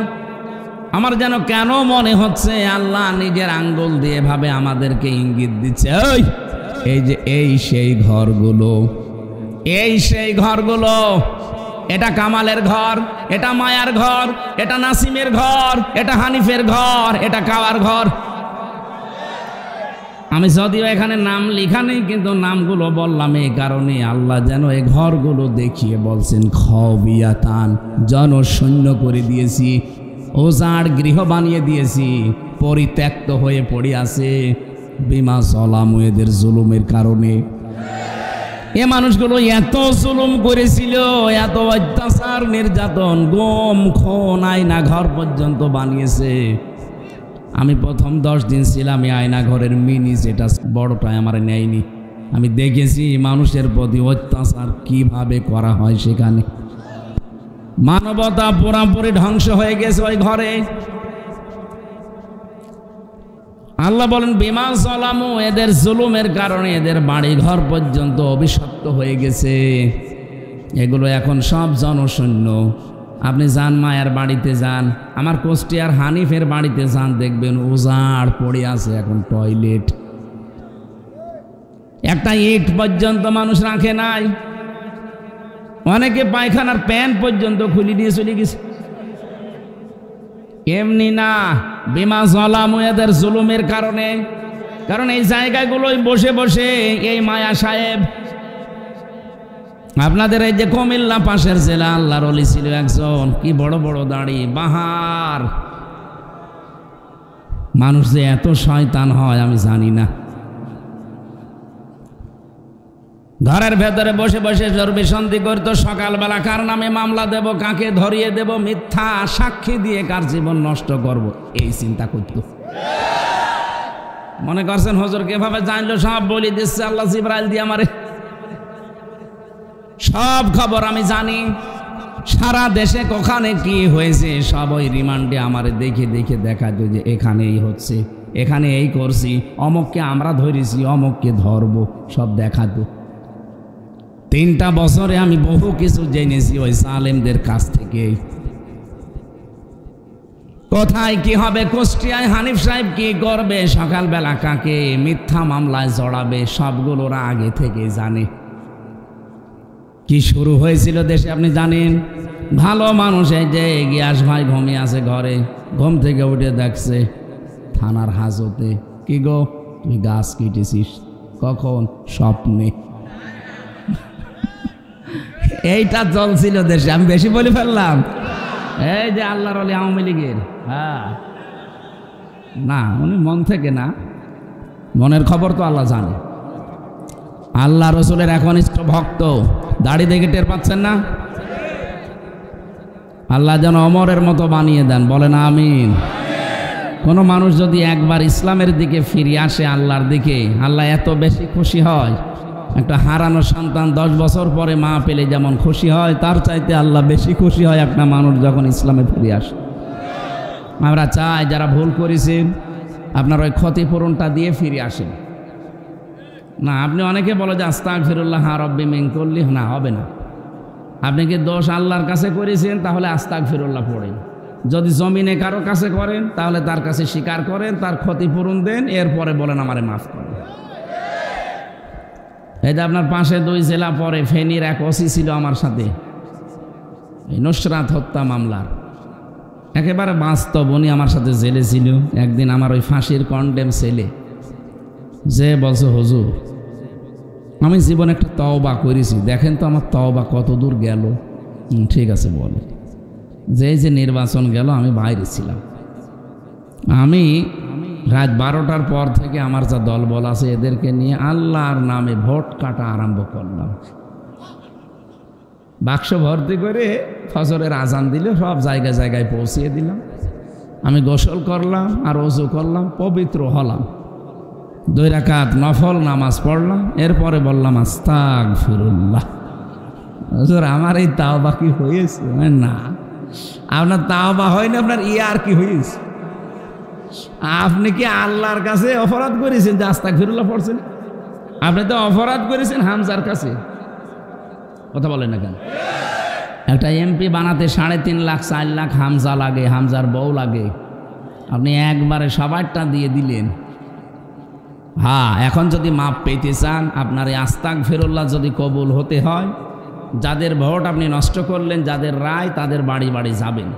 আমার যেন কেন মনে হচ্ছে আল্লাহ নিজের আঙ্গুল দিয়ে ভাবে আমাদেরকে ইঙ্গিত দিচ্ছে, এই যে এই সেই ঘরগুলো, এই সেই ঘরগুলো। এটা কামালের ঘর, এটা মায়ার ঘর, এটা নাসিমের ঘর, এটা হানিফের ঘর, এটা কাওয়ার ঘর। আমি যদিও এখানে নাম লেখা নেই, কিন্তু নামগুলো বললাম এই কারণে আল্লাহ যেন এই ঘরগুলো দেখিয়ে বলছেন খাবিয়াতান, জনশূন্য করে দিয়েছি, ওজাড় গৃহ বানিয়ে দিয়েছি, পরিত্যক্ত হয়ে পড়ে আছে বিমা যালামু, এদের জুলুমের কারণে। এ মানুষগুলো এত জুলুম করেছিল, এত অত্যাচার, নির্যাতন, গম খুন, আয়না ঘর পর্যন্ত বানিয়েছে। আমি প্রথম 10 দিন ছিলাম এই আয়না ঘরের মিনি, যেটা বড়টাই আমার নেয়নি। আমি দেখেছি মানুষের প্রতি অত্যাচার কিভাবে করা হয় সেখানে। মানবতা পুরোপুরি ধ্বংস হয়ে গেছে ওই ঘরে। আল্লাহ বলেন বিমা যালামু, এদের জুলুমের কারণে এদের বাড়ি ঘর পর্যন্ত অভিশপ্ত হয়ে গেছে। এগুলো এখন সব জনশূন্য। আপনি যান মায়ের বাড়িতে যান, আমার কুষ্টিয়ার হানিফের বাড়িতে যান, দেখবেন উজাড় পড়ে আছে এখন টয়লেট। একটা ইট পর্যন্ত মানুষ রাখে নাই। অনেকে পায়খানার প্যান্ট পর্যন্ত খুলে দিয়ে চলে গেছে। এমনি না, বিমা যালামু, এদের জুলুমের কারণে। কারণ এই জায়গাগুলোই বসে বসে এই মায়া সাহেব, আপনাদের এই যে কুমিল্লা পাশের জেলা, আল্লাহর ওলি ছিল একজন, কি বড় বড় দাড়ি, বাহার। মানুষ যে এত শয়তান হয় আমি জানি না। ঘরের ভেতরে বসে বসে চর্বি সন্ধি করতো, সকালবেলা কার নামে মামলা দেব, কাকে ধরিয়ে দেব, মিথ্যা সাক্ষী দিয়ে কার জীবন নষ্ট করব, এই চিন্তা করত। মনে করছেন হুজুর কিভাবে জানলো? সব বলি দিচ্ছে আল্লাহ জিবরাইল দিয়ে আমারে, সব খবর আমি জানি। সারা দেশে কোখানে কি হয়েছে সব ওই রিমান্ডে আমারে দেখে দেখে দেখাতো যে এখানে এই হচ্ছে, এখানে এই করছি, অমুককে আমরা ধরেছি, অমুককে ধরবো, সব দেখাতো। 3টা বছরে আমি বহু কিছু জেনেছি ওই সালেমদের কাছ থেকে। কোথায় কি হবে, কুষ্টিয়ায় হানিফ সাহেব কি করবে, সকালবেলা কাকে মিথ্যা মামলায় জড়াবে, সবগুলো ওরা আগে থেকে জানে। কি শুরু হয়েছিল দেশে আপনি জানেন? ভালো মানুষ এই যে গিয়াস ভাই ঘুমিয়ে আছে ঘরে, ঘুম থেকে উঠে দেখছে থানার হাজতে, কি গো তুই গাছ কেটেছিস? কখন? স্বপ্নে। এইটা চলছিল দেশে। আমি বেশি বলে ফেললাম? এই যে আল্লাহর ওলি আওয়ামী লীগের, হ্যাঁ না উনি মন থেকে না, মনের খবর তো আল্লাহ জানে। আল্লাহ রসুলের একনিষ্ঠ ভক্ত, দাড়ি দেখে টের পাচ্ছেন না? আল্লাহ যেন অমরের মতো বানিয়ে দেন, বলেন আমিন। কোনো মানুষ যদি একবার ইসলামের দিকে ফিরে আসে, আল্লাহর দিকে, আল্লাহ এত বেশি খুশি হয়। একটা হারানো সন্তান 10 বছর পরে মা পেলে যেমন খুশি হয়, তার চাইতে আল্লাহ বেশি খুশি হয় একটা মানুষ যখন ইসলামে ফিরে আসে। আমরা চাই যারা ভুল করেছেন আপনার ওই ক্ষতিপূরণটা দিয়ে ফিরে আসেন। না আপনি অনেকে বলে যে আস্তাগফিরুল্লাহ রব্বি মিন কুল্লি, না হবে না। আপনি কি দোষ আল্লাহর কাছে করেছেন, তাহলে আস্তাগফিরুল্লাহ পড়েন। যদি জমিনে কারো কাছে করেন, তাহলে তার কাছে স্বীকার করেন, তার ক্ষতিপূরণ দেন, এরপরে বলেন আমারে মাফ করেন। এই যে আপনার পাশে 2 জেলা পরে ফেনীর এক ওসি ছিল আমার সাথে, এই নুসরাত হত্যা মামলার একেবারে বাস্তব। উনি আমার সাথে জেলে ছিল। একদিন আমার ওই ফাঁসির কন্ডেম ছেলে যে বলছে হুজুর আমি জীবনে একটা তওবা করেছি, দেখেন তো আমার তওবা কত দূর গেল। ঠিক আছে বলে, যে নির্বাচন গেল আমি বাইরে ছিলাম, আমি রাত 12টার পর থেকে আমার যা দলবল আছে এদেরকে নিয়ে আল্লাহর নামে ভোট কাটা আরম্ভ করলাম। বাক্স ভর্তি করে ফজরের আজান দিলে সব জায়গায় জায়গায় পৌঁছিয়ে দিলাম। আমি গোসল করলাম আর ওযু করলাম, পবিত্র হলাম, 2 রাকাত নফল নামাজ পড়লাম, এরপরে বললাম আস্তাগফিরুল্লাহ। হুজুর আমার এই তাওবা কি হয়েছে? না আপনার তাওবা হয়নি, আপনার ইয়ার কি হয়েছে? আপনি কি আল্লাহর কাছে অপরাধ করেছেন যে আস্তাগফিরুল্লাহ পড়ছেন? আপনি তো অপরাধ করেছেন হামজার কাছে। কথা বলেন না কেন? একটা এমপি বানাতে 3.5 লাখ 4 লাখ হামজা লাগে, হামজার বউ লাগে। আপনি একবারে সবারটা দিয়ে দিলেন। হ্যাঁ, এখন যদি মাপ পেতে চান, আপনার এই আস্তাগফিরুল্লাহ যদি কবুল হতে হয়, যাদের ভোট আপনি নষ্ট করলেন, যাদের রায়, তাদের বাড়ি বাড়ি যাবেন,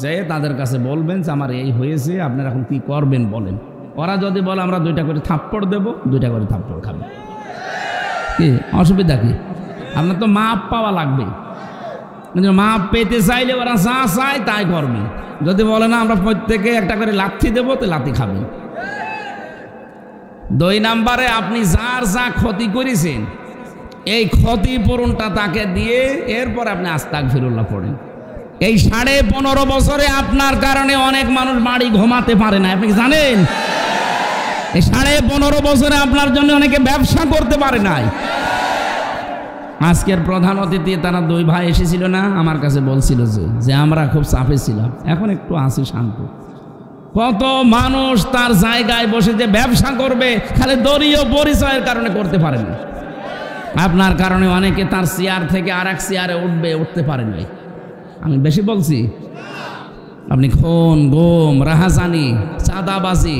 যে তাদের কাছে বলবেন যে আমার এই হয়েছে, আপনারা এখন কি করবেন বলেন। ওরা যদি বলে আমরা 2টা করে থাপ্পড় দেব, 2টা করে থাপ্পড় খাবেন। কি অসুবিধা কি? আপনার তো মাপ পাওয়া লাগবে। কিন্তু মাপ পেতে চাইলে ওরা যা চায় তাই করবে। যদি বলে না আমরা প্রত্যেকে একটা করে লাথি দেবো, তো লাথি খাবেন। 2 নম্বরে আপনি যার যা ক্ষতি করেছেন এই ক্ষতিপূরণটা তাকে দিয়ে এরপর আপনি আস্তাগফিরুল্লাহ পড়েন। এই 15.5 বছরে আপনার কারণে অনেক মানুষ বাড়ি ঘুমাতে পারে না, আপনি জানেন? এই 15.5 বছরে আপনার জন্য অনেকে ব্যবসা করতে পারে নাই। আজকের প্রধান অতিথি তারা 2 ভাই এসেছিল না, আমার কাছে বলছিল যে আমরা খুব চাপে ছিলাম, এখন একটু আছি শান্ত। কত মানুষ তার জায়গায় বসে যে ব্যবসা করবে, খালি দলীয় পরিচয়ের কারণে করতে পারে না। আপনার কারণে অনেকে তার চেয়ার থেকে আর এক চেয়ারে উঠতে পারে নাই। আমি বেশি বলছি? আপনি খুন, গুম, রাহাজানি, চাঁদাবাজি,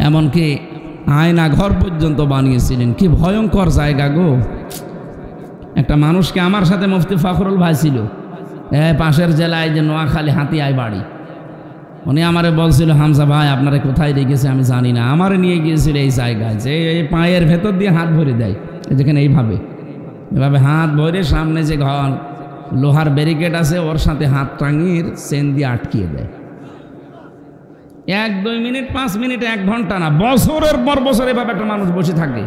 এমনকি আয়না ঘর পর্যন্ত বানিয়েছিলেন। কি ভয়ঙ্কর জায়গা গো! একটা মানুষকে, আমার সাথে মুফতি ফখরুল ভাই ছিল, পাশের জেলায় যে নোয়াখালী হাতিয়ায় বাড়ি, উনি আমারে বলছিল হামজা ভাই আপনারে কোথায় রেখেছে আমি জানি না, আমারে নিয়ে গিয়েছিল এই জায়গায় যে এই পায়ের ভেতর দিয়ে হাত ভরে দেয়, যেখানে এইভাবে হাত ভরে সামনে যে ঘর লোহার ব্যারিকেড আছে ওর সাথে হাত টাঙিয়ে চেন দিয়ে আটকিয়ে দেয়। 1-2 মিনিট, 5 মিনিট, 1 ঘন্টা না, বছরের পর বছর এভাবে একটা মানুষ বসে থাকে।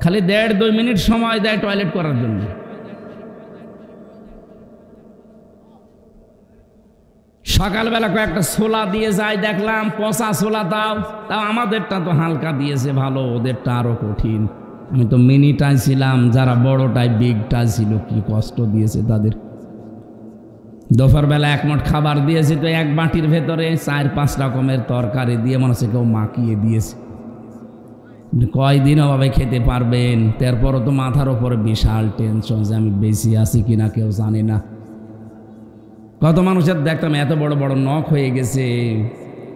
খালি 1.5-2 মিনিট সময় দেয় টয়লেট করার জন্য। সকালবেলা কয়েকটা ছোলা দিয়ে যায়, দেখলাম পচা ছোলা। তাও আমাদেরটা তো হালকা দিয়েছে ভালো, ওদেরটা আরো কঠিন। আমি তো মিনিটাই ছিলাম, যারা বড়টাই বিগটা ছিল কি কষ্ট দিয়েছে তাদের। দুপুরবেলা 1 মুঠ খাবার দিয়েছে, তো 1 বাটির ভেতরে 4-5 রকমের তরকারি দিয়ে মনে হচ্ছে কেউ মাখিয়ে দিয়েছে। কয়দিন ওভাবে খেতে পারবেন? তারপরও তো মাথার ওপরে বিশাল টেনশন যে আমি বেশি আছি কিনা কেউ জানে না। কত মানুষের দেখতাম এত বড় বড় নখ হয়ে গেছে,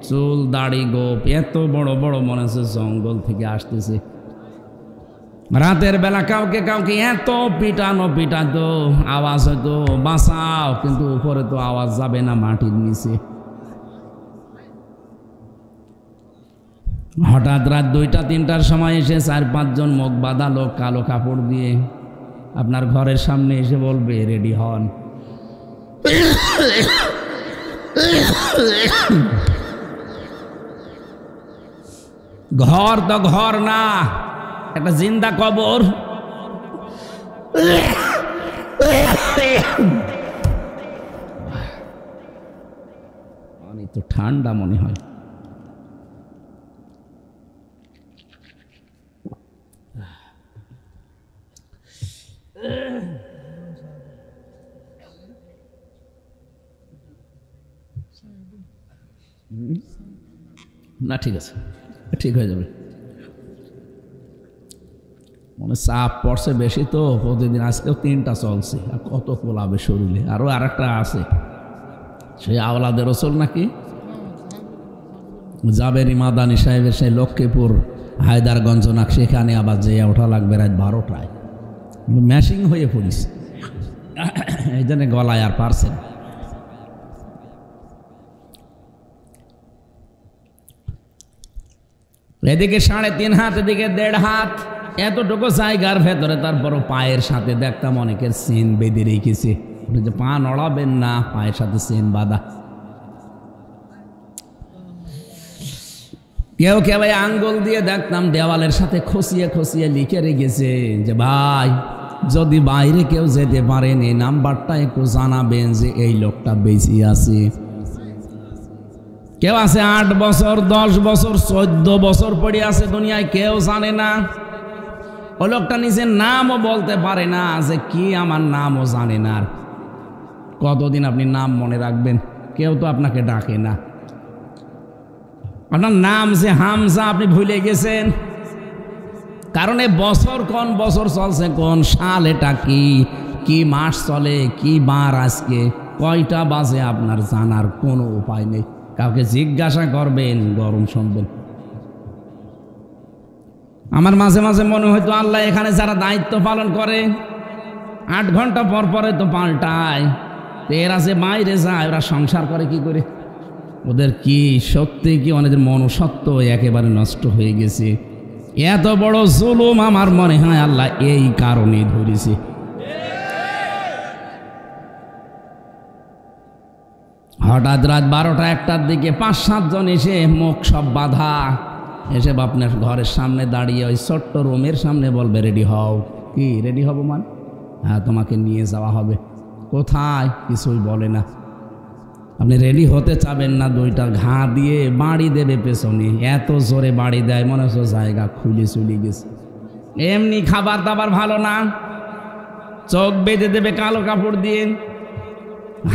চুল দাড়ি গোপ এত বড় বড়, মনে হচ্ছে জঙ্গল থেকে আসতেছে। রাতের বেলা কাউকে কাউকে এত পিটানো, পিটাতো আওয়াজ হয়তো বাঁচাও, কিন্তু উপরে তো আওয়াজ যাবে না, মাটির নিচে। হঠাৎ রাত 2টা-3টার সময় এসে 4-5 জন মুখ বাঁধা লোক কালো কাপড় দিয়ে আপনার ঘরের সামনে এসে বলবে রেডি হন। ঘর তো ঘর না, একটা জিন্দা কবর। পানি তো ঠান্ডা মনে হয়। না ঠিক আছে, ঠিক হয়ে যাবে। মনে চাপ পড়ছে বেশি তো প্রতিদিন, আজকেও 3টা চলছে, আর কত কোলাবে শরীরে। আরও আরেকটা আছে, সেই আওলাদে রসুল নাকি জাবেরি মাদানী সাহেবের সেই লক্ষ্মীপুর হায়দারগঞ্জ না, সেখানে আবার যেয়ে ওঠা লাগবে রাত 12টায়। ম্যাশিং হয়ে পড়িস, এই জন্য গলায় আর পারছে না। এদিকে 3.5 হাত, এদিকে 1.5 হাত, এতটুকু জায়গার ভেতরে। তারপরও পায়ের সাথে দেখতাম অনেকের চেন বেঁধে রেখেছে, যে পা নড়াবেন না, পায়ের সাথে চেন বাঁধা। কেউ কেউ আঙ্গুল দিয়ে দেখতাম দেওয়ালের সাথে খসিয়ে খসিয়ে লিখে রেখেছে যে ভাই যদি বাইরে কেউ যেতে পারেন এই নাম্বারটা একটু জানাবেন যে এই লোকটা বেশি আছে। কেউ আছে 8 বছর, 10 বছর, 14 বছর পড়ে আছে দুনিয়ায়, কেউ জানে না। ও লোকটা নিজের নামও বলতে পারে না, যে কি আমার নামও জানে না। কতদিন আপনি নাম মনে রাখবেন? কেউ তো আপনাকে ডাকে না। আপনার নাম যে হামজা, আপনি ভুলে গেছেন। কারণ এই বছর কোন বছর চলছে, কোন সাল, এটা কি মাস চলে, কি বার আজকে, কয়টা বাজে, আপনার জানার কোনো উপায় নেই। কাউকে জিজ্ঞাসা করবেন, গরম শুনবেন। আমার মাঝে মাঝে মনে হয়তো আল্লাহ এখানে যারা দায়িত্ব পালন করে 8 ঘন্টা পর পরে তো পাল্টায়, এরা যে বাইরে যায় ওরা সংসার করে কি করে? ওদের কি সত্যি কি অনেকের মনুষ্যত্ব একেবারে নষ্ট হয়ে গেছে। এত বড় জুলুম আমার মনে হয় আল্লাহ এই কারণে ধরেছে। হঠাৎ রাত 12টা-1টার দিকে 5-7 জন এসে মুখ সব বাঁধা এসে আপনার ঘরের সামনে দাঁড়িয়ে ওই ছোট্ট রুমের সামনে বলবে রেডি হও। কি রেডি হব মানে? হ্যাঁ তোমাকে নিয়ে যাওয়া হবে। কোথায়? কিছুই বলে না। আপনি রেডি হতে চাবেন না, 2টা ঘা দিয়ে বাড়ি দেবে পেছনে, এত জোরে বাড়ি দেয় মনে হচ্ছে জায়গা খুলে চলে গেছে। এমনি খাবার দাবার ভালো না, চোখ বেঁধে দেবে কালো কাপড় দিয়ে,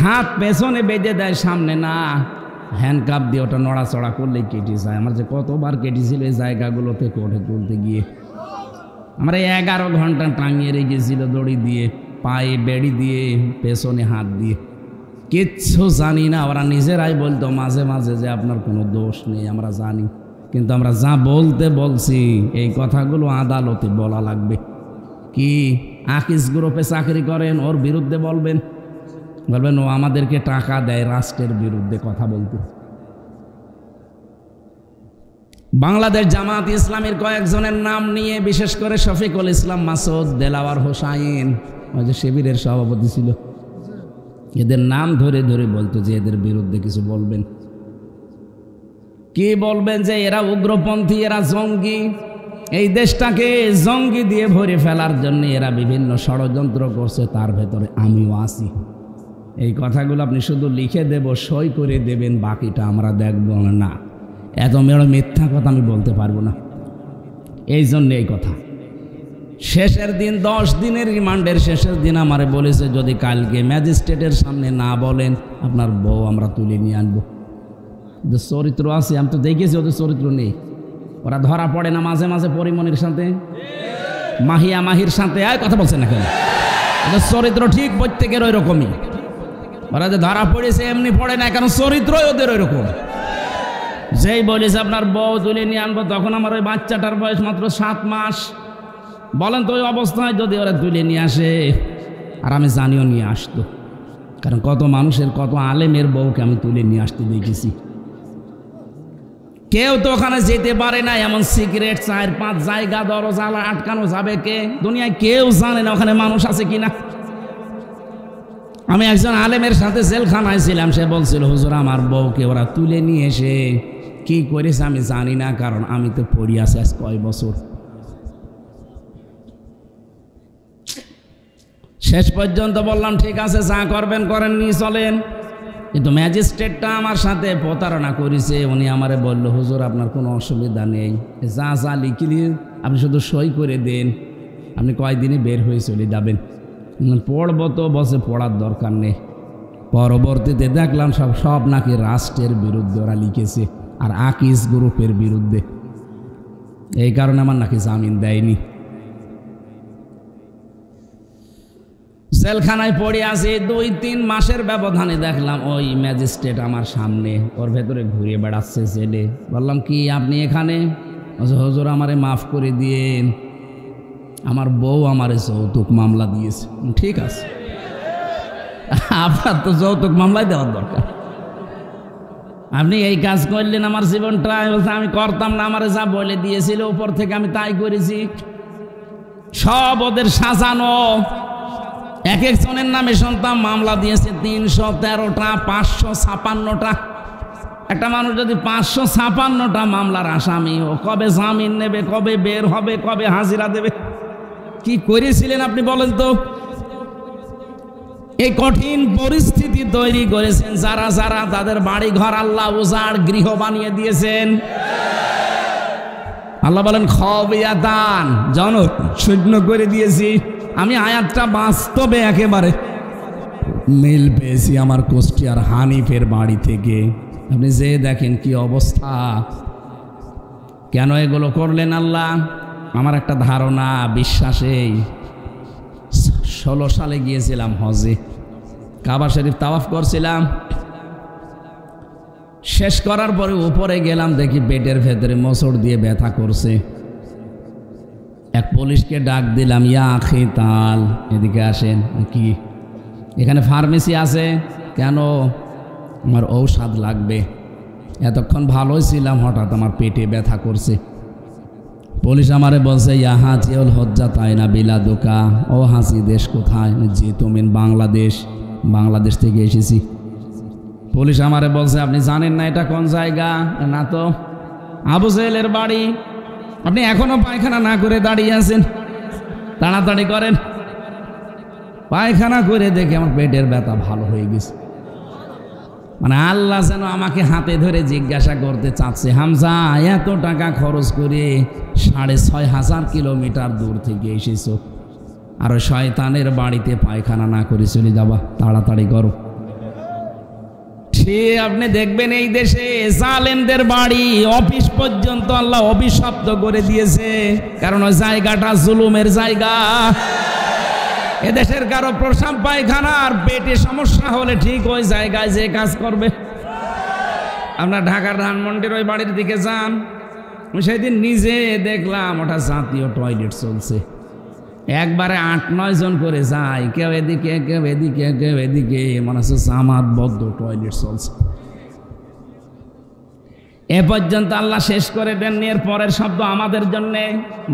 হাত পেছনে বেঁধে দেয়, সামনে না। হ্যান্ডকাপ দিয়ে ওটা নড়াচড়া করলেই কেটে যায়। আমার যে কতবার কেটেছিল এই জায়গাগুলোতে কোটে তুলতে গিয়ে। আমরা 11 ঘন্টা টাঙিয়ে রেখেছিল দড়ি দিয়ে, পায়ে বেড়ি দিয়ে, পেছনে হাত দিয়ে, কিচ্ছু জানি না। ওরা নিজেরাই বলতো মাঝে মাঝে যে আপনার কোনো দোষ নেই, আমরা জানি, কিন্তু আমরা যা বলতে বলছি এই কথাগুলো আদালতে বলা লাগবে। কি আকিস গ্রুপে চাকরি করেন, ওর বিরুদ্ধে বলবেন, বলবেন ও আমাদেরকে টাকা দেয় রাষ্ট্রের বিরুদ্ধে কথা বলতে। বাংলাদেশ জামাত ইসলামের কয়েকজনের নাম নিয়ে, বিশেষ করে শফিকুল ইসলাম মাসুদ, দেলাওয়ার হোসাইন, ওই যে শিবিরের সভাপতি ছিল, এদের নাম ধরে ধরে বলতো যে এদের বিরুদ্ধে কিছু বলবেন। কি বলবেন? যে এরা উগ্রপন্থী, এরা জঙ্গি, এই দেশটাকে জঙ্গি দিয়ে ভরে ফেলার জন্য এরা বিভিন্ন ষড়যন্ত্র করছে, তার ভেতরে আমিও আছি। এই কথাগুলো আপনি শুধু লিখে দেব, সই করে দেবেন, বাকিটা আমরা দেখব না। এত মেয়ের মিথ্যা কথা আমি বলতে পারবো না। এই জন্য এই কথা শেষের দিন 10 দিনের রিমান্ডের শেষের দিন আমারে বলেছে, যদি কালকে ম্যাজিস্ট্রেটের সামনে না বলেন আপনার বউ আমরা তুলে নিয়ে আনবো। চরিত্র আছে, আমি তো দেখেছি ওদের চরিত্র নেই। ওরা ধরা পড়ে না মাঝে মাঝে পরিমণির সাথে, মাহিয়া মাহির সাথে, কথা বলছে না কেন? ওদের চরিত্র ঠিক প্রত্যেকের ওই রকমই। ওরা যে ধরা পড়েছে এমনি পড়ে না, কারণ চরিত্রই ওদের ওই রকম। যেই বলেছে আপনার বউ তুলে নিয়ে আনবো, তখন আমার ওই বাচ্চাটার বয়স মাত্র 7 মাস। বলেন তো ওই অবস্থায় যদি ওরা তুলে নিয়ে আসে, আর আমি জানিও নিয়ে আসতো, কারণ কত মানুষের, কত আলেমের বউকে আমি তুলে নিয়ে আসতে দেখেছি। কেউ তো ওখানে যেতে পারে না, এমন সিক্রেট 4-5 জায়গা দরজা আটকানো যাবে কে? দুনিয়ায় কেউ জানে না ওখানে মানুষ আছে কিনা। আমি একজন আলেমের সাথে জেলখানায় ছিলাম, সে বলছিল হুজুর আমার বউকে ওরা তুলে নিয়ে এসে কি করেছে আমি জানি না, কারণ আমি তো পড়ি আছি আজ কয় বছর। শেষ পর্যন্ত বললাম ঠিক আছে, যা করবেন করেন, নিয়ে চলেন। কিন্তু ম্যাজিস্ট্রেটটা আমার সাথে প্রতারণা করেছে। উনি আমারে বলল হুজুর আপনার কোনো অসুবিধা নেই, যা যা লিখলি আপনি শুধু সই করে দেন, আপনি কয়দিনে বের হয়ে চলে যাবেন। পড়বো তো বসে, পড়ার দরকার নেই। পরবর্তীতে দেখলাম সব নাকি রাষ্ট্রের বিরুদ্ধে ওরা লিখেছে, আর আকিস গ্রুপের বিরুদ্ধে। এই কারণে আমার নাকি জামিন দেয়নি। জেলখানায় পড়ে আছে 2-3 মাসের ব্যবধানে দেখলাম ওই ম্যাজিস্ট্রেট আমার সামনে, ওর ভেতরে ঘুরে বেড়াচ্ছে ছেলে। বললাম কি আপনি এখানে? হুজুর আমারে মাফ করে দিয়েন, আমার বউ আমারে যৌতুক মামলা দিয়েছে। ঠিক আছে, আপনার তো যৌতুক মামলায় দেওয়ার দরকার, আপনি এই কাজ করলেন আমার জীবনটা। আমি করতাম না, আমারে যা বলে দিয়েছিল উপর থেকে আমি তাই করেছি। সব ওদের সাজানো। এক একজনের নামে শুনতাম মামলা দিয়েছে 313টা, 556টা। একটা মানুষ যদি 556টা মামলার আসামি, ও কবে জামিন নেবে, কবে বের হবে, কবে হাজিরা দেবে? কি করেছিলেন আপনি বলেন তো? এই কঠিন পরিস্থিতি তৈরি করেছেন যারা যারা, তাদের বাড়ি ঘর আল্লাহ উজাড় গৃহ বানিয়ে দিয়েছেন। আল্লাহ বলেন খবিয়াতান, জনক শূন্য করে দিয়েছি। আমি আয়াতটা বাস্তবে একেবারে মিল পেয়েছি আমার কুষ্টিয়ার হানিফের বাড়ি থেকে। আপনি যে দেখেন কি অবস্থা। কেন এগুলো করলেন আল্লাহ? আমার একটা ধারণা, বিশ্বাসেই 16 সালে গিয়েছিলাম হজে, কাবা শরীফ তাওয়াফ করছিলাম। শেষ করার পরে উপরে গেলাম, দেখি পেটের ভেতরে মোচড় দিয়ে ব্যথা করছে। এক পুলিশকে ডাক দিলাম, ইয়া আখি তাল, এদিকে আসেন। কি এখানে ফার্মেসি আছে? কেন? আমার ঔষধ লাগবে। এতক্ষণ ভালোই ছিলাম, হঠাৎ আমার পেটে ব্যথা করছে। পুলিশ আমারে বলছে, ইয়া হাজিউল হজ্জা তাই না বিলাদুকা, ও হাসি দেশ কোথায়? জি তুমি বাংলাদেশ। বাংলাদেশ থেকে এসেছি। পুলিশ আমারে বলছে, আপনি জানেন না এটা কোন জায়গা? না তো। আবু জেহেলের বাড়ি। আপনি এখনো পায়খানা না করে দাঁড়িয়ে আছেন, তাড়াতাড়ি করেন। পায়খানা করে দেখে আমার পেটের ব্যথা ভালো হয়ে গেছে। মানে আল্লাহ যেন আমাকে হাতে ধরে জিজ্ঞাসা করতে চাচ্ছে, হামজা এত টাকা খরচ করে 6500 কিলোমিটার দূর থেকে এসেছো, আর শয়তানের বাড়িতে পায়খানা না করে চলে যাবা, তাড়াতাড়ি করো। ঠিক আপনি দেখবেন এই দেশে জালেমদের বাড়ি অফিস পর্যন্ত আল্লাহ অভিশপ্ত করে দিয়েছে, কারণ ওই জায়গাটা জুলুমের জায়গা। এদেশের কারো প্রসাব পায়খানা আর পেটে সমস্যা হলে ঠিক ওই জায়গায় যে কাজ করবে। আপনার ঢাকার ধানমন্ডির ওই বাড়ির দিকে যান, সেদিন নিজে দেখলাম ওটা জাতীয় টয়লেট চলছে, একবারে 8-9 জন করে যায়, কেউ এদিকে কেউ এদিকে কেউ এদিকে, মনে হচ্ছে জামাতবদ্ধ টয়লেট চলছে। এ পর্যন্ত আল্লাহ শেষ করে দেন। এর পরের শব্দ আমাদের জন্য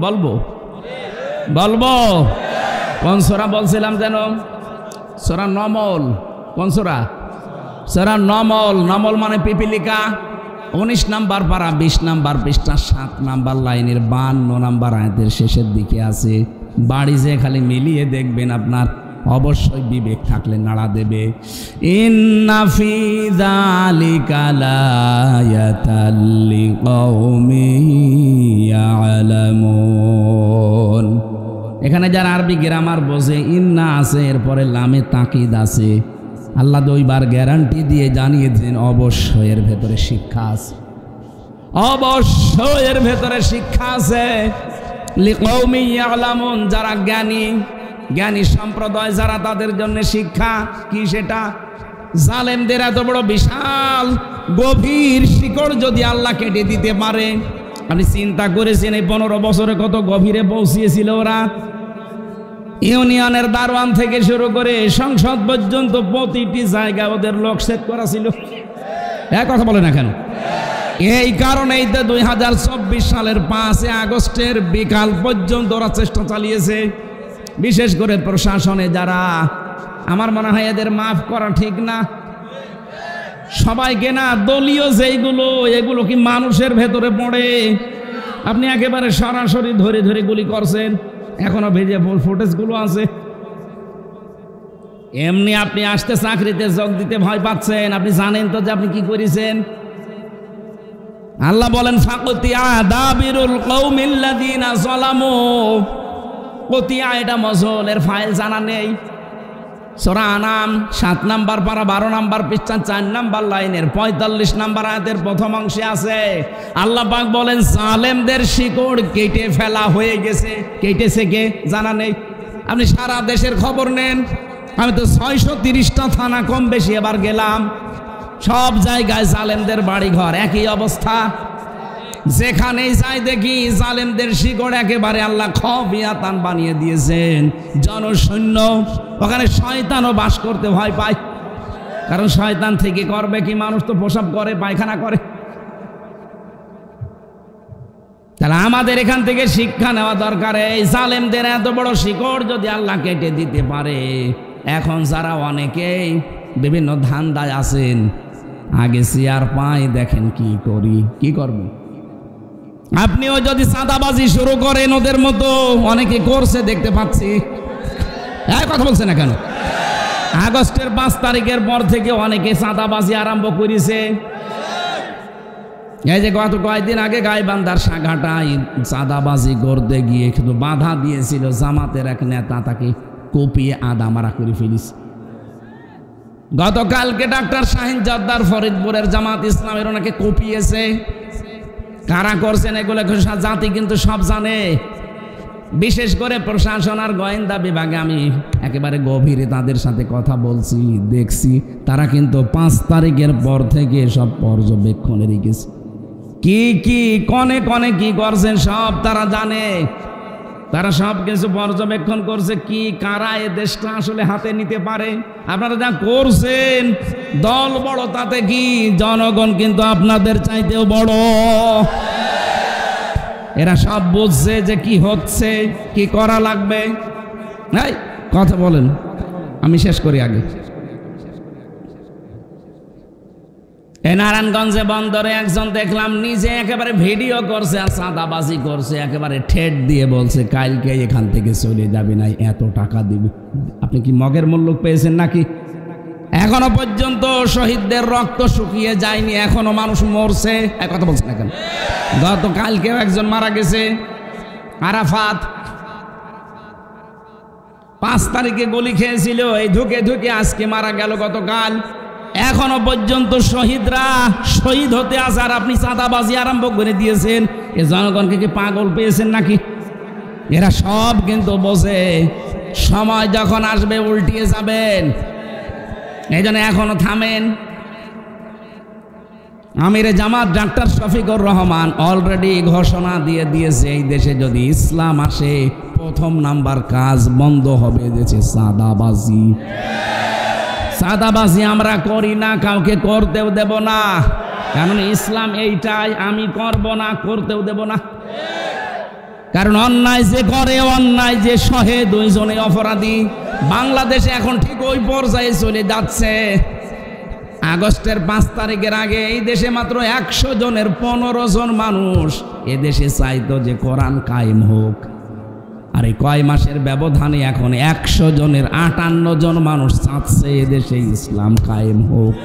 বলবো বলবো কোন সূরা বলছিলাম যেন? সূরা নমল। কোন সূরা? সূরা নমল। নমল মানে পিপিলিকা। 19 নাম্বার পারা 20 নাম্বার পৃষ্ঠা 7 নাম্বার লাইনের 52 নাম্বার আয়াতের শেষের দিকে আছে। বাড়ি যে খালি মিলিয়ে দেখবেন, আপনার অবশ্যই বিবেক থাকলে নাড়া দেবে। ইন্না ফি যালিকা লায়াতাল লিকাউমিন ইয়ালামুন। এখানে যারা আরবি গ্রামার বোঝে, ইন্না আছে, এরপরে লামে তাকিদ আছে। আল্লাহ দুইবার গ্যারান্টি দিয়ে জানিয়েছেন অবশ্যই এর ভেতরে শিক্ষা আছে, অবশ্যই এর ভেতরে শিক্ষা আছে। লিকাউমিন ইয়ালামুন, যারা জ্ঞানী, জ্ঞানী সম্প্রদায় যারা, তাদের জন্য শিক্ষা কি সেটা? জালেমদের এত বড় বিশাল গভীর শিকড় যদি আল্লাহ কেটে দিতে পারে, আপনি চিন্তা করেছেন এই 15 বছরে কত গভীরে পৌঁছিয়েছিল ওরা? ইউনিয়নের দারোয়ান থেকে শুরু করে সংসদ পর্যন্ত প্রতিটি জায়গায় ওদের লোক সেট করা ছিল। এক কথা বলে না কেন? এই কারণেই তো 2024 সালের 5 আগস্টের বিকাল পর্যন্ত ওরা চেষ্টা চালিয়েছে। বিশেষ করে প্রশাসনে যারা, আমার মনে হয় এদের মাফ করা ঠিক না। সবাইকে না, দলীয় যেইগুলো, এগুলো কি মানুষের ভেতরে পড়ে? আপনি একেবারে সরাসরি ধরে ধরে গুলি করছেন, এখনো ভেজে ফুটেজগুলো আছে। এমনি আপনি আসতে চাকরিতে যোগ দিতে ভয় পাচ্ছেন, আপনি জানেন তো যে আপনি কি করেছেন। আল্লাহ বলেন ফাকুতিয়া দাবিরুল কওমিল্লাযিনা যালামু। কতিয়া এটা মজলের ফাইল জানা নেই। সূরা আনাম 7 নাম্বার পারা 12 নাম্বার পৃষ্ঠা 4 নাম্বার লাইনের 45 নাম্বার আয়াতের প্রথম অংশে আছে। আল্লাহ পাক বলেন জালেমদের শিকড় কেটে ফেলা হয়ে গেছে। কেটেছে কে জানা নেই। আপনি সারা দেশের খবর নেন, আমি তো 630টা থানা কম বেশি এবার গেলাম, সব জায়গায় জালেমদের বাড়ি ঘর, একই অবস্থা। যেখানেই যাই দেখি জালেমদের শিকড় একেবারে আল্লাহ খবিয়াতান বানিয়ে দিয়েছেন, জনশূন্য। ওখানে শয়তানও বাস করতে ভয় পায়, কারণ শয়তান থেকে করবে কি? মানুষ তো প্রসাব করে, পায়খানা করে। তাহলে আমাদের এখান থেকে শিক্ষা নেওয়া দরকার। এই জালেমদের এত বড় শিকড় যদি আল্লাহ কেটে দিতে পারে, এখন যারা অনেকেই বিভিন্ন ধান্দায় আছেন, আগে চেয়ার পাই, দেখেন কি করি, কি করবে। আপনিও যদি চাঁদাবাজি শুরু করেন ওদের মতো, অনেকে করছে দেখতে পাচ্ছি। কথা বলছে না কেন? আগস্টের 5 তারিখের পর থেকে অনেকে চাঁদাবাজি আরম্ভ করেছে। এই যে গত কয়েকদিন আগে গাইবান্ধার সাঘাটায় চাঁদাবাজি করতে গিয়ে কিন্তু বাধা দিয়েছিল জামাতের এক নেতা, তাকে কুপিয়ে আদা মারা করে ফেলিস। গতকালকে ডাক্তার শাহিন জর্দার ফরিদপুরের জামাত ইসলামের ওনাকে কুপিয়েছে। কারা করছেন এগুলো জাতি কিন্তু সব জানে। বিশেষ করে প্রশাসন আর গোয়েন্দা বিভাগে আমি একেবারে গভীরে তাদের সাথে কথা বলছি, দেখছি তারা কিন্তু 5 তারিখের পর থেকে সব পর্যবেক্ষণে রেখেছে। কি কি কনে কনে কি করছেন সব তারা জানে। তারা সব কিছু পর্যবেক্ষণ করছে, কি কারা এ দেশটা আসলে হাতে নিতে পারে। আপনারা যা করছেন, দল বড় তাতে কি, জনগণ কিন্তু আপনাদের চাইতেও বড়। এরা সব বুঝছে যে কি হচ্ছে, কি করা লাগবে। কথা বলেন, আমি শেষ করি আগে। এই নারায়ণগঞ্জে বন্দরে একজন দেখলাম নিজে একেবারে ভিডিও করছে আর চাঁদাবাজি করছে, একেবারে ঠেট দিয়ে বলছে কালকে এখান থেকে চলে যাবে না, এত টাকা দিবি। আপনি কি মগের মূল্য পেয়েছেন নাকি? এখনো পর্যন্ত শহীদদের রক্ত শুকিয়ে যায়নি, এখনো মানুষ মরছে। এক কথা বলছে না কেন? গতকালকেও একজন মারা গেছে, আরাফাত 5 তারিখে গুলি খেয়েছিল, এই ঢুকে ঢুকে আজকে মারা গেল গতকাল। এখনো পর্যন্ত শহীদরা শহীদ হতে আছে, আর আপনি চাঁদাবাজি আরম্ভ করে দিয়েছেন। এ জনগণকে কি পাগল পেয়েছেন নাকি? এরা সব কিন্তু বোঝে, সময় যখন আসবে উল্টিয়ে যাবেন। এই জন্য এখনো থামেন। আমিরে জামাত ডাক্তার শফিকুর রহমান অলরেডি ঘোষণা দিয়ে দিয়েছে, এই দেশে যদি ইসলাম আসে 1 নাম্বার কাজ বন্ধ হবে দেশে চাঁদাবাজি। চাঁদাবাজি আমরা করি না, কাউকে করতেও দেব না, কারণ ইসলাম এইটাই, আমি করব না, করতেও দেব না। কারণ অন্যায় যে করে, অন্যায় যে সহে, দুইজনে অপরাধী। বাংলাদেশে এখন ঠিক ওই পর্যায়ে চলে যাচ্ছে। আগস্টের 5 তারিখের আগে এই দেশে মাত্র 100 জনের 15 জন মানুষ এদেশে চাইতো যে কোরআন কায়েম হোক। আর এই কয় মাসের ব্যবধানে এখন 100 জনের 58 জন মানুষ চাচ্ছে এদেশে ইসলাম কায়েম হোক।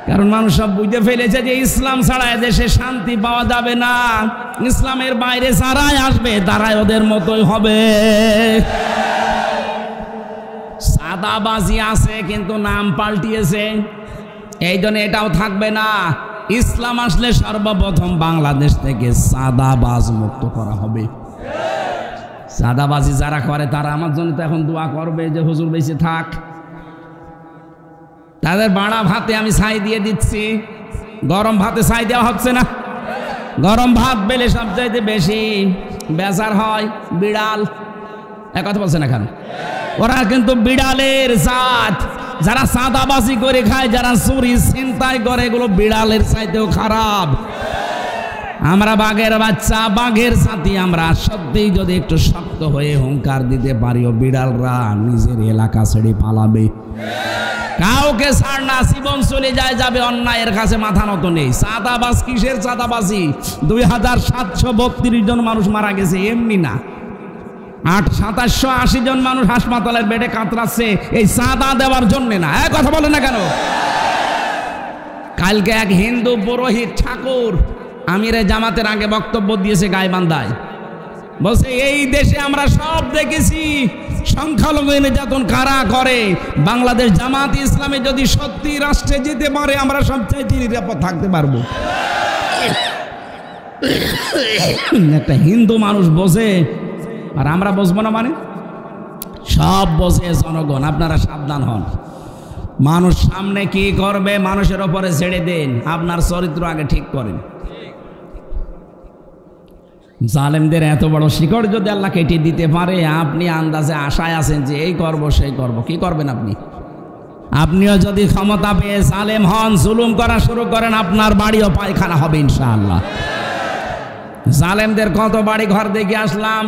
কারণ মানুষ সব বুঝতে ফেলেছে যে ইসলাম ছাড়া এদেশে শান্তি পাওয়া যাবে না, ইসলামের বাইরে যারাই আসবে তারাই ওদের মতোই হবে। সাদাবাজি আছে কিন্তু নাম পাল্টিয়েছে, এই জন্য এটাও থাকবে না। ইসলাম আসলে সর্বপ্রথম বাংলাদেশ থেকে সাদাবাজ মুক্ত করা হবে। সাদাবাজি যারা করে তারা আমার জন্য তো এখন দোয়া করবে যে হুজুর বেঁচে থাক। তাদের বাড়া ভাতে আমি ছাই দিয়ে দিচ্ছি, গরম ভাতে ছাই দেওয়া হচ্ছে না। গরম ভাত বেলে সবচাইতে বেশি বেজার হয় বিড়াল। এক কথা বলছেন এখন, ওরা কিন্তু বিড়ালের জাত। যারা সাদাবাজি করে খায়, যারা চুরি ছিনতাই করে, এগুলো বিড়ালের চাইতেও খারাপ। আমরা বাঘের বাচ্চা, বাঘের সাথী। আমরা সত্যিই যদি একটু শক্ত হয়ে হুঙ্কার দিতে পারিও, বিড়ালরা নিজের এলাকা ছেড়ে পালাবে। কাউকে ছাড় না, জীবন চলে যায় যাবে, অন্যায়ের কাছে মাথা নত নেই। চাঁদাবাজ কিসের চাঁদাবাজি? 2732 জন মানুষ মারা গেছে, এমনি না। 2780 জন মানুষ হাসপাতালের বেডে কাতরাচ্ছে এই চাঁদা দেওয়ার জন্য না। এক কথা বলে না কেন? কালকে এক হিন্দু পুরোহিত ঠাকুর আমিরে জামাতের আগে বক্তব্য দিয়েছে গাইবান্ধায়, বলছে এই দেশে আমরা সব দেখেছি সংখ্যালঘু নির্যাতন কারা করে। বাংলাদেশ জামাত ইসলামে যদি সত্যি রাষ্ট্রে যেতে পারে আমরা সবচাইতে নিরাপদ থাকতে পারবো। একটা হিন্দু মানুষ বোঝে আর আমরা বুঝবো না মানে? সব বোঝে জনগণ। আপনারা সাবধান হন। মানুষ সামনে কি করবে মানুষের ওপরে ছেড়ে দেন, আপনার চরিত্র আগে ঠিক করেন। জালেমদের এত বড় শিকড় যদি আল্লাহ কেটে দিতে পারে, আপনি আন্দাজে আশায় আছেন যে এই করব সেই করব, কি করবেন আপনি? আপনিও যদি ক্ষমতা পেয়ে জালেম হন, জুলুম করা শুরু করেন, আপনার বাড়িও পায়খানা হবে ইনশাআল্লাহ। জালেমদের কত বাড়ি ঘর দেখে আসলাম।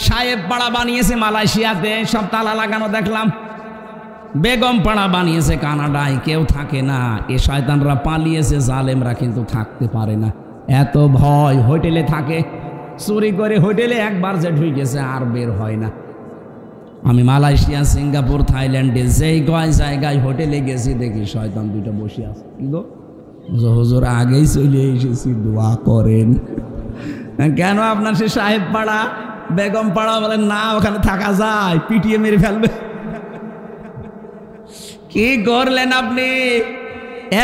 সাহেব পাড়া বানিয়েছে মালয়েশিয়াতে, সব তালা লাগানো দেখলাম। বেগম পাড়া বানিয়েছে কানাডায়, কেউ থাকে না। এ শয়তানরা পালিয়েছে, জালেমরা কিন্তু থাকতে পারে না। এত ভয়, হোটেলে থাকে, চুরি করে হোটেলে একবার যে ঢুকেছে আর বের হয় না। আমি মালয়েশিয়া, সিঙ্গাপুর, থাইল্যান্ডে যেই কয় জায়গায় হোটেলে গেছি দেখি শয়তান দুটো বসে আছে। কি গো হুজুর আগেই চলে এসেছি, দোয়া করেন। কেন? আপনার সে সাহেব পাড়া বেগম পাড়া বলেন না, ওখানে থাকা যায়, পিটিয়ে মেরে ফেলবে। কি করলেন আপনি?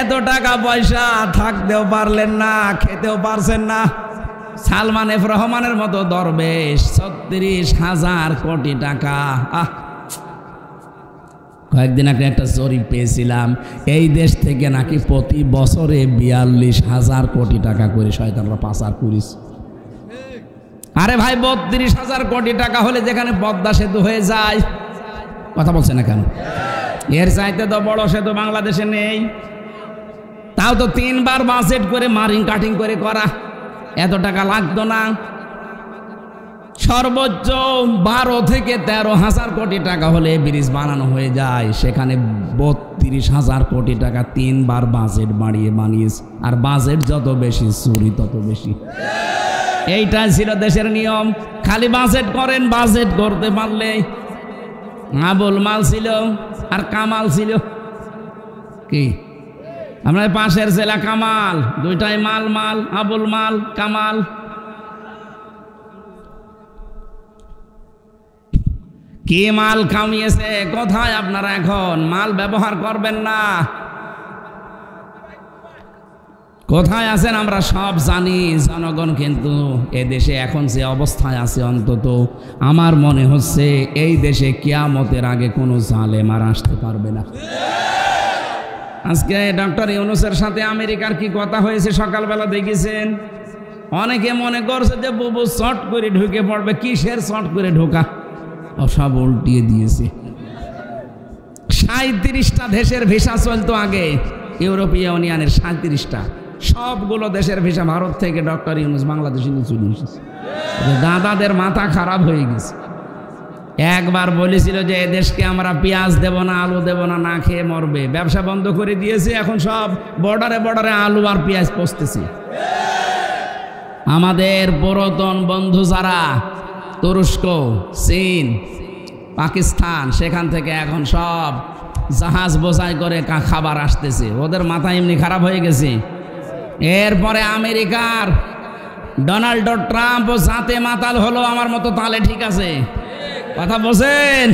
এত টাকা পয়সা, থাকতেও পারলেন না, খেতেও পারছেন না। সালমান এফ রহমানের মতো দরবেশ 36,000 কোটি টাকা। কয়েকদিন আগে একটা জরিপ পেয়েছিলাম, এই দেশ থেকে নাকি প্রতি বছরে 42,000 কোটি টাকা করে শয়তানরা পাচার করিস। আরে ভাই, 32,000 কোটি টাকা হলে যেখানে পদ্মা সেতু হয়ে যায়, কথা বলছে না কেন? এর চাইতে তো বড় সেতু বাংলাদেশে নেই। তাও তো 3 বার বাজেট করে মারিং কাটিং করে করা, এত টাকা লাগতো না। সর্বোচ্চ 12 থেকে 13,000 কোটি টাকা হলে ব্রিজ বানানো হয়ে যায়, সেখানে 32,000 কোটি টাকা 3 বার বাজেট বাড়িয়ে বানিয়েছে। আর বাজেট যত বেশি, চুরি তত বেশি। এইটা ছিল দেশের নিয়ম। খালি বাজেট করেন, বাজেট করতে পারলে। আবুল মাল ছিল আর কামাল ছিল। কি আপনার পাশের জেলা কামাল, দুইটাই মাল মাল, আবুল মাল, কামাল। কি মাল কামিয়েছে কোথায়? আপনারা এখন মাল ব্যবহার করবেন না। কোথায় আছেন আমরা সব জানি। জনগণ কিন্তু এদেশে এখন যে অবস্থায় আছে, অন্তত আমার মনে হচ্ছে এই দেশে কিয়ামতের আগে কোনো জালেম আর আসতে পারবে না। আজকে ডক্টর ইউনূসের সাথে আমেরিকার কি কথা হয়েছে সকালবেলা দেখেছেন? অনেকে মনে করছে যে বুবু শর্ট করে ঢুকে পড়বে। কিসের শর্ট করে ঢোকা? সব উল্টিয়ে দিয়েছে। 37টা দেশের ভিসা চলতো আগে, ইউরোপীয় ইউনিয়নের 37টা। সবগুলো দেশের ভিসা ভারত থেকে ডক্টর ইউনূস বাংলাদেশে চলে এসেছে। দাদাদের মাথা খারাপ হয়ে গেছে। একবার বলেছিল যে এদেশকে আমরা পেঁয়াজ দেব না, আলু দেব না, না খেয়ে মরবে। ব্যবসা বন্ধ করে দিয়েছে, এখন সব বর্ডারে বর্ডারে আলু আর পেঁয়াজ পচতেছে। আমাদের পুরাতন বন্ধু যারা তুরস্ক, চীন, পাকিস্তান, সেখান থেকে এখন সব জাহাজ বোঝাই করে খাবার আসতেছে। ওদের মাথা এমনি খারাপ হয়ে গেছে। এরপরে আমেরিকার ডোনাল্ড ট্রাম্প যাতে মাতাল হলো, আমার মতো তালে ঠিক আছে, কথা বলছেন।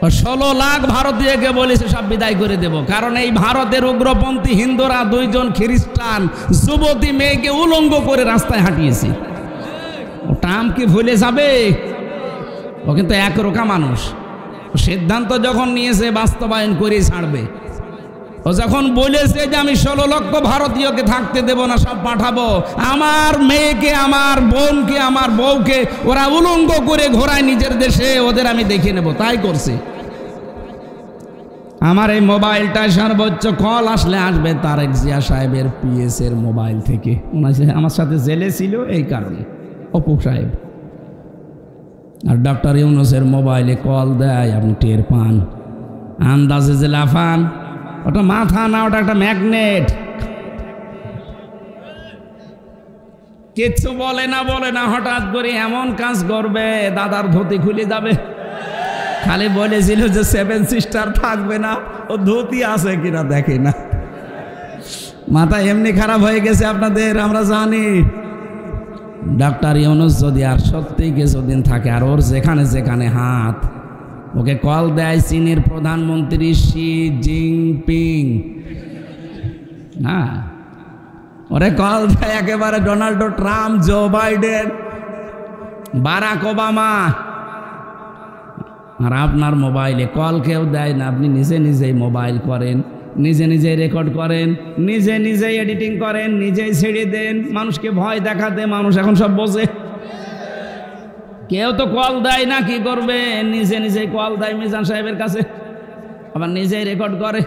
16 লাখ ভারতীয়কে বলেছে সব বিদায় করে দেব, কারণ এই ভারতের উগ্রপন্থী হিন্দুরা 2 জন খ্রিস্টান যুবতী মেয়েকে উলঙ্গ করে রাস্তায় হাঁটিয়েছে। ট্রাম্প কি ভুলে যাবে? ও কিন্তু একরোখা মানুষ, সিদ্ধান্ত যখন নিয়েছে বাস্তবায়ন করে ছাড়বে। ও যখন বলেছে যে আমি 16 লক্ষ ভারতীয়কে থাকতে দেব না, সব পাঠাবো, আমার মেয়েকে, আমার বোনকে, আমার বউকে ওরা উলঙ্গ করে ঘোরায় নিজের দেশে, ওদের আমি দেখে নেব, তাই করছে। আমার এই মোবাইলটা সর্বোচ্চ কল আসলে আসবে তারেক জিয়া সাহেবের PS এর মোবাইল থেকে। আমার সাথে জেলে ছিল এই কারণে, অপু সাহেব। আর ডক্টর ইউনূসের মোবাইলে কল দেয়, আপনি টের পান, আন্দাজে যে লাফান। ওটা মাথা না, ওটা একটা ম্যাগনেট। কিচ্ছু বলে না, হঠাৎ করে এমন কাজ করবে দাদার ধুতি খুলে যাবে। খালি বলেছিল যে 7 সিস্টার থাকবে না, ও ধুতি আছে কিনা দেখে না। মাথা এমনি খারাপ হয়ে গেছে আপনাদের, আমরা জানি। ডক্টর ইউনূস যদি আর সত্যি কিছুদিন থাকে, আর ওর যেখানে যেখানে হাত, ওকে কল দেয় চীনের প্রধানমন্ত্রী শি জিনপিং, হ্যাঁ, ওরে কল দেয় একেবারে Donald Trump, Joe Biden, Barack Obama. আর আপনার মোবাইলে কল কেউ দেয় না, আপনি নিজে নিজেই মোবাইল করেন, নিজে নিজেই রেকর্ড করেন, নিজে নিজেই এডিটিং করেন, নিজেই ছেড়ে দেন, মানুষকে ভয় দেখাতে। মানুষ এখন সব বোঝে। কেউ তো কল দেয় না, কি করবে? নিজে নিজেই কল দেয় মিজান সাহেবের কাছে, আবার নিজেই রেকর্ড করে।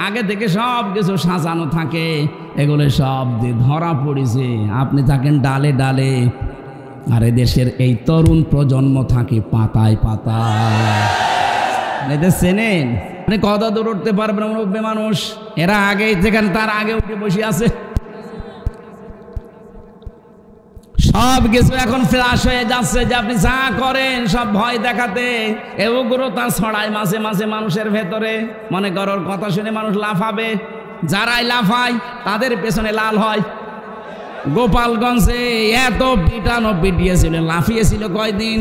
আগে থেকে সব কিছু সাজানো থাকে, এগুলো সব দিয়ে ধরা পড়েছে। আপনি থাকেন ডালে ডালে, আর দেশের এই তরুণ প্রজন্ম থাকে পাতায় পাতায়। এদের চেনেন? আপনি কত দূর উঠতে পারবেন? মুরব্বী মানুষ, এরা আগেই যেখানে তার আগে উঠে বসে আছে। সব কিছু এখন ফ্ল্যাশ হয়ে যাচ্ছে, যে আপনি যা করেন সব ভয় দেখাতে। উগ্রতা ছড়ায় মাঝে মাঝে মানুষের ভেতরে। মনে করো কথা শুনে মানুষ লাফাবে, যারাই লাফায় তাদের পেছনে লাল হয়। গোপালগঞ্জে এত পিটানো পিটিয়েছিল, লাফিয়েছিল কয়দিন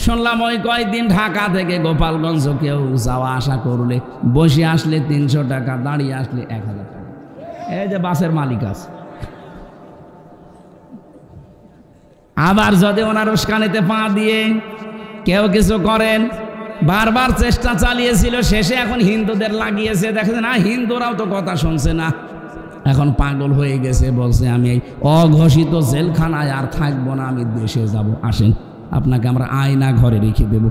শুনলাম, ওই কয়দিন ঢাকা থেকে গোপালগঞ্জ কেউ যাওয়া আসা করলে, বসে আসলে 300 টাকা, দাঁড়িয়ে আসলে 1000 টাকা। এই যে বাসের মালিক আছে। আবার যদি ওনার উস্কানিতে পা দিয়ে কেউ কিছু করেন, বারবার চেষ্টা চালিয়েছিল, শেষে এখন হিন্দুদের লাগিয়েছে। দেখেন না, হিন্দুরাও তো কথা শুনছে না, এখন পাগল হয়ে গেছে, বলছে আমি এই অঘোষিত জেলখানায় আর থাকবো না, আমি দেশে যাব। আসেন, আপনাকে আমরা আয়না ঘরে রেখে দেব।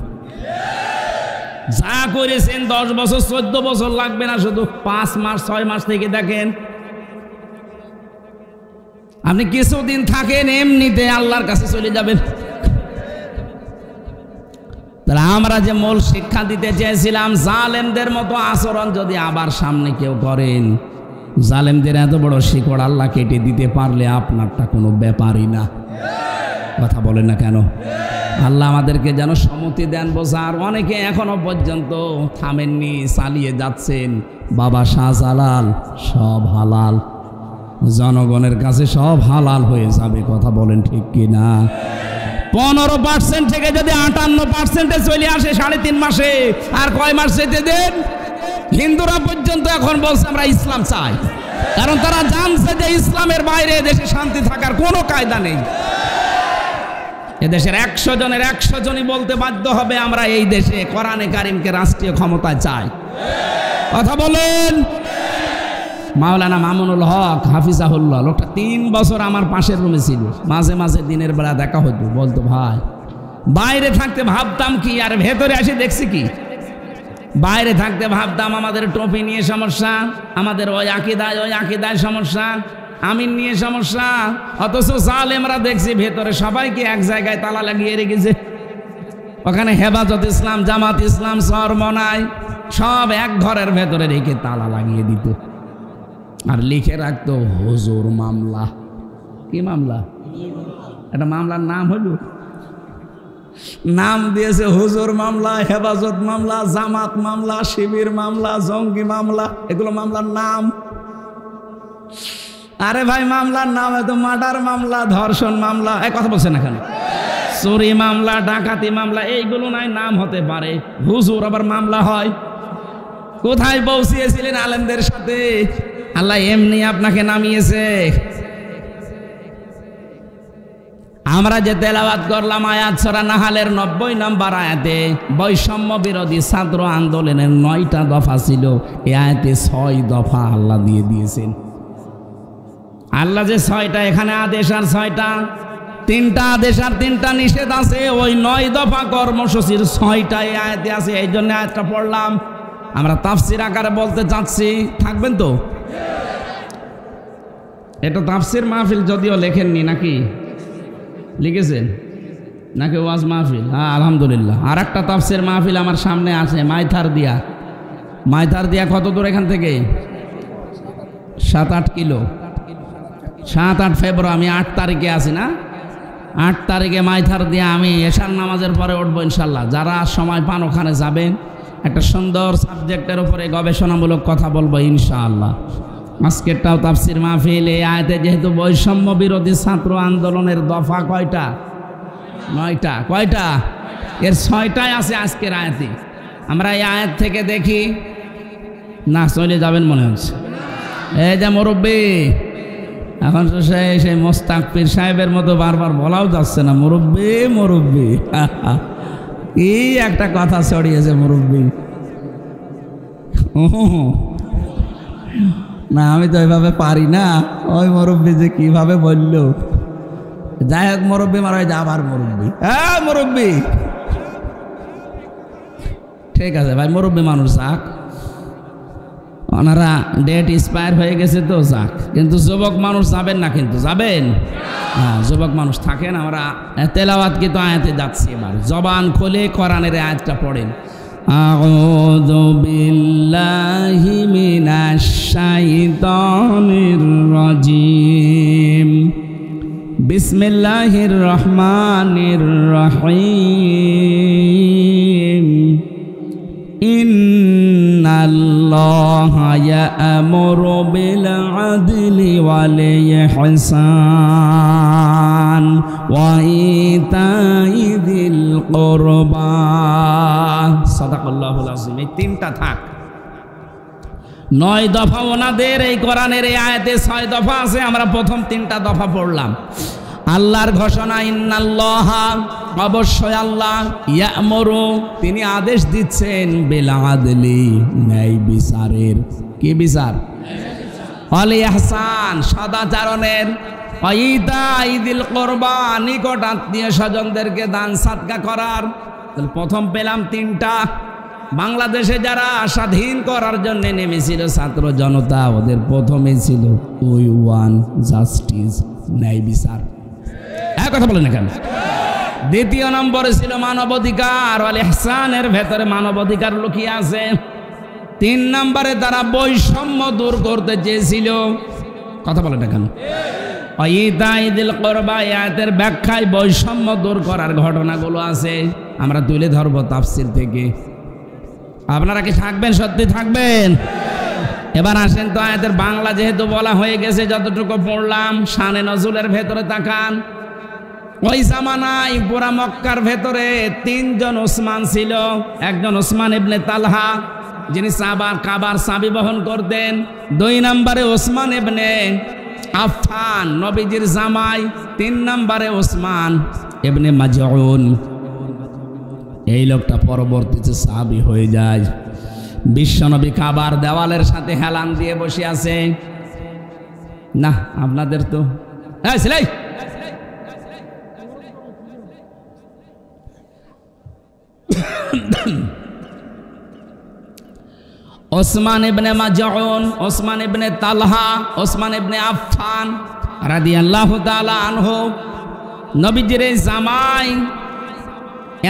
যা করেছেন 10 বছর 14 বছর লাগবে না, শুধু 5 মাস 6 মাস থেকে দেখেন। আপনি কিছুদিন থাকেন, এমনিতে আল্লাহর কাছে চলে যাবেন। তাহলে আমরা যে মূল শিক্ষা দিতে চেয়েছিলাম, জালেমদের মতো আচরণ যদি আবার সামনে কেউ করেন, জালেমদের এত বড় শিকড় আল্লাহ কেটে দিতে পারলে আপনারটা কোনো ব্যাপারই না। কথা বলেন না কেন? আল্লাহ আমাদেরকে যেন সম্মতি দেন বোঝার। অনেকে এখনো পর্যন্ত থামেননি, চালিয়ে যাচ্ছেন। বাবা শাহজালাল, সব হালাল, জনগণের কাছে সব হালাল হয়ে যাবে। কথা বলেন ঠিক কিনা? 15% থেকে যদি 58% চলে আসে 3.5 মাসে, আর কয় মাস যেতে দেন? হিন্দুরা পর্যন্ত এখন বলছে আমরা ইসলাম চাই, কারণ তারা জানছে যে ইসলামের বাইরে দেশে শান্তি থাকার কোনো কায়দা নেই। এদেশের 100 জনের 100 জনই বলতে বাধ্য হবে আমরা এই দেশে কোরআনে কারিমকে রাষ্ট্রীয় ক্ষমতায় চাই। কথা বলেন। মাওলানা মামুনুল হক হাফিজাহুল্লাহ, লোকটা 3 বছর আমার পাশের রুমে ছিল। মাঝে মাঝে দিনের বেলা দেখা হতো, বলতো ভাই বাইরে থাকতে ভাবতাম কি, আর ভেতরে এসে দেখছি কি। বাইরে থাকতে ভাবতাম আমাদের টপি নিয়ে সমস্যা, আমাদের ওই আকিদায় সমস্যা, আমিন নিয়ে সমস্যা, অথচ জালেমরা দেখছি ভেতরে সবাইকে এক জায়গায় তালা লাগিয়ে রেখেছে। ওখানে হেফাজত ইসলাম, জামাত ইসলাম, চরমনায় সব এক ঘরের ভেতরে রেখে তালা লাগিয়ে দিত আর লিখে রাখতো হুজুর মামলা। কি মামলা? একটা মামলার নাম হলো, নাম দিয়েছে হুজুর মামলা, হেফাজত মামলা, জামাত মামলা, শিবির মামলা, জঙ্গি মামলা, এগুলো মামলার নাম। আরে ভাই মামলার নাম হয়তো মার্ডার মামলা, ধর্ষণ মামলা, এই কথা বলছেন না কেন? চুরি মামলা, ডাকাতি মামলা, এইগুলো নাই নাম হতে পারে, হুজুর আবার মামলা হয়? কোথায় পৌঁছিয়েছিলেন আলেমদের সাথে? আল্লাহ এমনি আপনাকে নামিয়েছে। আমরা যে তেলাওয়াত করলাম আয়াত সূরা নাহালের 90 নম্বর আয়াতে, বৈষম্য বিরোধী ছাত্র আন্দোলনের 9টা দফা ছিল, এই আয়াতে 6 দফা আল্লাহ দিয়ে দিয়েছেন। আল্লাহ যে 6টা এখানে আদেশ আর 6টা, 3টা আদেশ আর 3টা নিষেধ আছে, ওই 9 দফা কর্মসূচির 6টা এই আয়াতে আছে। এই জন্য আয়াতটা পড়লাম, আমরা তাফসির আকারে বলতে চাচ্ছি, থাকবেন তো? এটা তাফসির মাহফিল যদিও লেখেননি, নাকি লিখেছেন? নাকি ওয়াজ মাহফিল? হ্যাঁ আলহামদুলিল্লাহ। আর একটা তাফসির মাহফিল আমার সামনে আছে, মাইথার দিয়া। মাইথার দিয়া কত দূর এখান থেকে? 7-8 কিলো। 7-8 ফেব্রুয়ারি, আমি 8 তারিখে আছি না? 8 তারিখে মাইথার দিয়া আমি এশার নামাজের পরে উঠবো ইনশাল্লাহ। যারা সময় পান ওখানে যাবেন, একটা সুন্দর সাবজেক্টের উপরে গবেষণামূলক কথা বলবো ইনশাআল্লাহ। আজকেরটাও তাফসির মাহফিল। এই আয়াতে যেহেতু বৈষম্য বিরোধী ছাত্র আন্দোলনের দফা কয়টা? 9টা। কয়টা? এর 6টাই আছে আজকের আয়াতে। আমরা এই আয়াত থেকে দেখি না, চলে যাবেন মনে হচ্ছে। এই যে মুরব্বী, এখন তো সেই মোস্তাক পীর সাহেবের মতো বারবার বলাও যাচ্ছে না, মুরব্বী মুরব্বী। কি একটা কথা ছড়িয়েছে মুরব্বী। না আমি তো ওইভাবে পারি না, ওই মুরব্বী যে কিভাবে বলল। যাই হোক, মুরব্বী মারা হয়, আবার মুরব্বী। হ্যাঁ মুরব্বী, ঠিক আছে ভাই, মুরব্বী মানুষ যাক, ওনারা ডেট এক্সপায়ার হয়ে গেছে তো যাক, কিন্তু যুবক মানুষ যাবেন না, কিন্তু যাবেন। হ্যাঁ যুবক মানুষ থাকেন। আমরা তেলাওয়াত কিন্তু আয়াতে যাচ্ছি, এবার জবান খুলে কোরআনের আয়াতটা পড়েন। আউযু বিল্লাহি মিনাশ শাইতানির রাজিম, বিসমিল্লাহির রহমানির রহিম। ইন্নাল্লাহা ইয়া'মুরু বিল আদলি ওয়াল ইহসান ওয়া ইতাই যিল কুরবা। সাদাকাল্লাহুল আযীম। এই 3টা থাক। 9 দফা ওনাদের এই কোরআনের এই আয়াতে 6 দফা আছে। আমরা প্রথম 3টা দফা পড়লাম। আল্লাহর ঘোষণা, ইন্নাল্লাহা, অবশ্যই আল্লাহ, ইয়া'মুরু, তিনি আদেশ দিচ্ছেন, বিল আদলি, ন্যায় বিচারের। কি বিচার? ওয়াল ইহসান, সদাচরণের। ওয়া ইতাই যিল কুরবা, নিকট আত্মীয় স্বজনদেরকে দান সাদকা করার। প্রথম পেলাম 3টা। বাংলাদেশে যারা স্বাধীন করার জন্য নেমেছিল ছাত্র জনতা, ওদের প্রথমে ছিল উই ওয়ান জাস্টিস, ন্যায় বিচার। এক কথা বলেন না কেন? দ্বিতীয় নম্বরে ছিল মানবাধিকার, ওয়াল ইহসানের ভেতরে মানবাধিকার লুকিয়ে আছে। 3 নম্বরে তারা বৈষম্য দূর করতে চেয়েছিল। কথা বলেন না কেন? ইতাই যিল কুরবা, আয়াতের ব্যাখ্যায় বৈষম্য দূর করার ঘটনাগুলো আছে, আমরা তুলে ধরবো তাফসীর থেকে। আপনারা কি থাকবেন? সত্যি থাকবেন? এবার আসেন তো, আয়াতের বাংলা যেহেতু বলা হয়ে গেছে, যতটুকু পড়লাম, শানে নজুলের ভেতরে তাকান। ওই জামানায় পুরা মক্কার ভেতরে 3 জন ওসমান ছিল। একজন ওসমান ইবনে তালহা, যিনি কাবার চাবি বহন করতেন। 2 নম্বরে ওসমান ইবনে আফফান, নবীজির জামাই। 3 নম্বরে ওসমান ইবনে মাজউন। এই লোকটা পরবর্তীতে সাহাবী হয়ে যায়। বিশ্বনবী কাবার দেওয়ালের সাথে হেলান দিয়ে বসে আছে। না আপনাদের তো সেলাই ওসমান ইবনে মাজউন, ওসমান ইবনে তালহা, ওসমান ইবনে আফফান রাদিয়াল্লাহু তাআলা আনহু, নবীজির জামাই।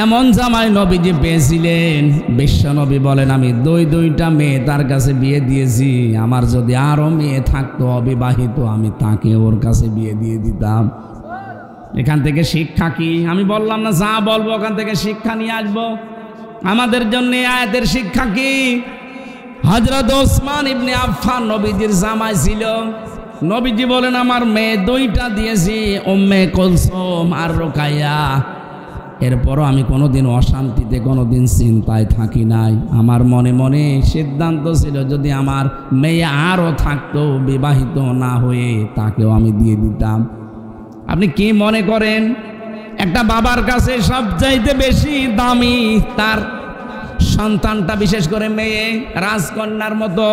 এমন জামাই নবীজি পেয়েছিলেন, বিশ্ব নবী বলেন আমি দুইটা মেয়ে তার কাছে বিয়ে দিয়েছি, আমার যদি আরো মেয়ে থাকতো অবিবাহিত আমি তাকে ওর কাছে বিয়ে দিয়ে দিতাম। এখান থেকে শিক্ষা কি? আমি বললাম না যা বলবো ওখান থেকে শিক্ষা নিয়ে আসবো। আমাদের জন্য আয়াতের শিক্ষা কি? হযরত ওসমান ইবনে আফফান নবীজির জামাই ছিল। নবীজি বলেন আমার মেয়ে দুইটা দিয়েছি, উম্মে কুলসুম আর রুকাইয়া। এরপরও আমি কোনোদিন অশান্তিতে কোনোদিন চিন্তায় থাকি নাই। আমার মনে মনে সিদ্ধান্ত ছিল যদি আমার মেয়ে আরও থাকতো বিবাহিত না হয়ে তাকেও আমি দিয়ে দিতাম। আপনি কি মনে করেন একটা বাবার কাছে সবচাইতে বেশি দামি তার সন্তানটা, বিশেষ করে মেয়ে, রাজকন্যার মতো।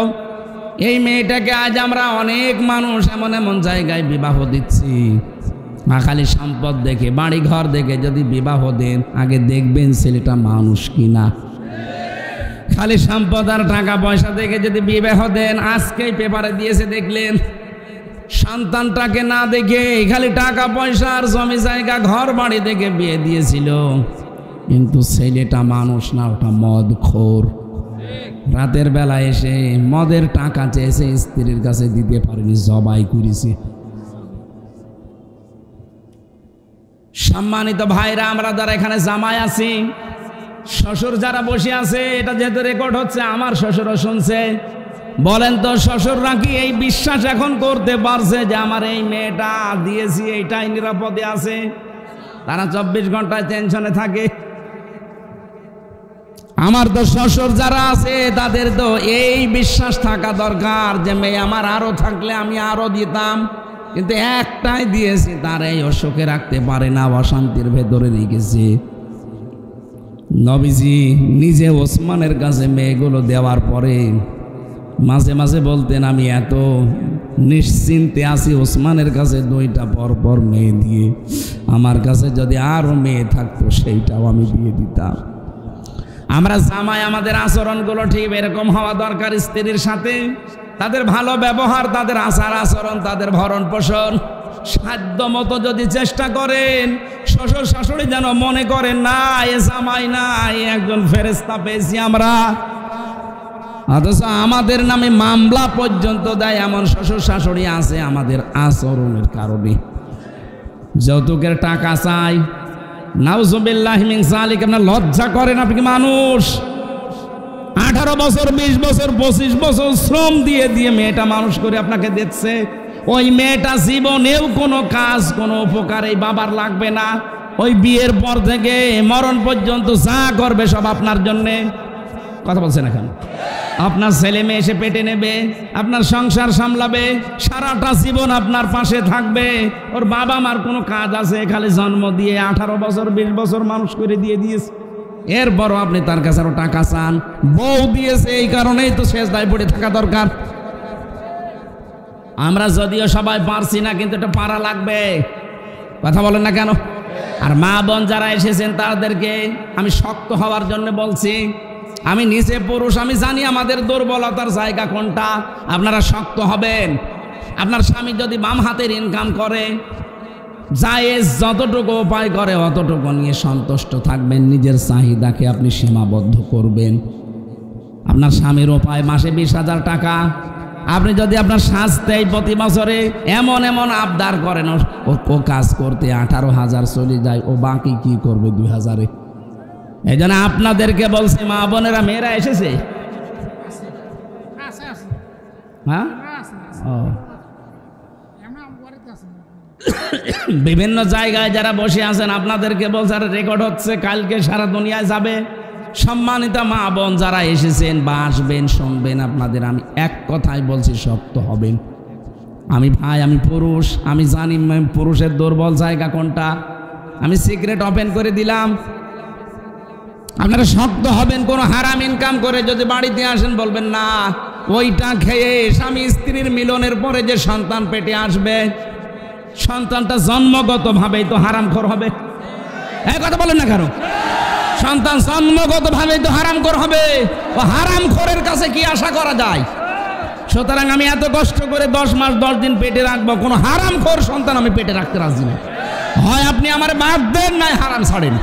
এই মেয়েটাকে আজ আমরা অনেক মানুষ এমন এমন জায়গায় বিবাহ দিচ্ছি, খালি সম্পদ দেখে, বাড়ি ঘর দেখে যদি বিবাহ দেন আগে দেখবেন ছেলেটা মানুষ কিনা। খালি সম্পদ আর টাকা পয়সা দেখে যদি বিবাহ দেন, আজকেই পেপারে দিয়েছে দেখলেন, সন্তানটাকে না দেখে খালি টাকা পয়সা আর জমি জায়গা ঘর বাড়ি দেখে বিয়ে দিয়েছিল, কিন্তু ছেলেটা মানুষ না, ওটা মদখোর। রাতের বেলা এসে মদের টাকা চেয়েছে, স্ত্রীর কাছে দিতে পারেনি, জবাই করেছে। সম্মানিত ভাইরা, আমরা যারা এখানে জামাই আছি, শ্বশুর যারা বসে আছে, এটা যেহেতু রেকর্ড হচ্ছে, আমার শ্বশুরও শুনছে, বলেন তো শ্বশুররা কি এই বিশ্বাস এখন করতে পারছে যে আমার এই মেয়েটা দিয়েছি এইটাই নিরাপদে আছে? তারা 24 ঘন্টায় টেনশনে থাকে। আমার তো শ্বশুর যারা আছে তাদের তো এই বিশ্বাস থাকা দরকার যে মেয়ে আমার আরো থাকলে আমি আরো দিতাম, কিন্তু একটাই দিয়েছি, তার এই অসুখে রাখতে পারে না, অশান্তির ভেতরে রেখেছে। নবীজি নিজে ওসমানের কাছে মেয়েগুলো দেওয়ার পরে মাঝে মাঝে বলতেন আমি এত নিশ্চিন্তে আছি ওসমানের কাছে দুইটা পরপর মেয়ে দিয়ে, আমার কাছে যদি আরো মেয়ে থাকতো সেইটাও আমি দিয়ে দিতাম। আমরা জামাই, আমাদের আচরণগুলো ঠিক এরকম হওয়া দরকার স্ত্রীর সাথে। তাদের ভালো ব্যবহার, তাদের আচার আচরণ, তাদের ভরণ পোষণ সাধ্য মতো যদি চেষ্টা করেন, শ্বশুর শাশুড়ি যেন মনে করেন না এ জামাই না, একজন ফেরেশতা পেয়েছি আমরা। অথচ আমাদের নামে মামলা পর্যন্ত দেয় এমন শ্বশুর শাশুড়ি আছে আমাদের আচরণের কারণে। যৌতুকের টাকা চাই, নাউজুবিল্লাহি মিন যালিক। আপনার লজ্জা করেন? আপনি কি মানুষ? 18 বছর, 20 বছর, 25 বছর শ্রম দিয়ে দিয়ে মেয়েটা মানুষ করে আপনাকে দিচ্ছে। ওই মেয়েটা জীবনেও কোনো কাজ, কোনো উপকার এই বাবার লাগবে না। ওই বিয়ের পর থেকে মরণ পর্যন্ত যা করবে সব আপনার জন্যে। কথা বলছেন এখন? আপনার ছেলে মেয়ে এসে পেটে নেবে, আপনার সংসার সামলাবে, সারাটা জীবন আপনার পাশে থাকবে। ওর বাবা মার কোনো কাজ আছে? খালি জন্ম দিয়ে 18 বছর 20 বছর মানুষ করে দিয়ে দিয়েছে, এরপরও আপনি তার কাছে আরো টাকা চান। বউ দিয়েছে, এই কারণেই তো সেজদায় পড়ে থাকা দরকার। আমরা যদিও সবাই পারছি না, কিন্তু এটা পারা লাগবে। কথা বলেন না কেন? আর মা বোন যারা এসেছেন তাদেরকে আমি শক্ত হওয়ার জন্য বলছি। আমি নিজে পুরুষ, আমি জানি আমাদের দুর্বলতার জায়গা কোনটা। আপনারা শক্ত হবেন। আপনার স্বামী যদি বাম হাতের ইনকাম করে, জায়েজ যতটুকু উপায় করে অতটুকু নিয়ে সন্তুষ্ট থাকবেন। নিজের চাহিদাকে আপনি সীমাবদ্ধ করবেন। আপনার স্বামীর উপায় মাসে 20,000 টাকা, আপনি যদি আপনার সাজতেই প্রতি বছরে এমন এমন আবদার করেন, ও কাজ করতে 18,000 চলে যায়, ও বাকি কি করবে 2,000-এ? এই জন্য আপনাদেরকে বলছি, মা বোনেরা, মেয়েরা এসেছে? হ্যাঁ, বিভিন্ন জায়গায় যারা বসে আছেন আপনাদেরকে বলছে, আর রেকর্ড হচ্ছে, কালকে সারা দুনিয়ায় যাবে। সম্মানিত মা বোন যারা এসেছেন বা আসবেন, শুনবেন, আপনাদের আমি এক কথাই বলছি, শক্ত হবেন। আমি ভাই, আমি পুরুষ, আমি জানি পুরুষের দুর্বল জায়গা কোনটা। আমি সিক্রেট ওপেন করে দিলাম। আপনারা শক্ত হবেন। কোনো হারাম ইনকাম করে যদি বাড়িতে আসেন, বলবেন না ওইটা খেয়ে স্বামী স্ত্রীর মিলনের পরে যে সন্তান পেটে আসবে, সন্তানটা জন্মগতভাবেই তো হারামখোর হবে। এই কথা বলেন না কেন? সন্তান জন্মগতভাবেই তো হারামখোর হবে। ও হারামখোরের কাছে কি আশা করা যায়? সুতরাং আমি এত কষ্ট করে 10 মাস 10 দিন পেটে রাখবো, কোনো হারামখোর সন্তান আমি পেটে রাখতে রাজি না। হয় আপনি আমার বাদ দেন, নয় হারাম ছাড়েন।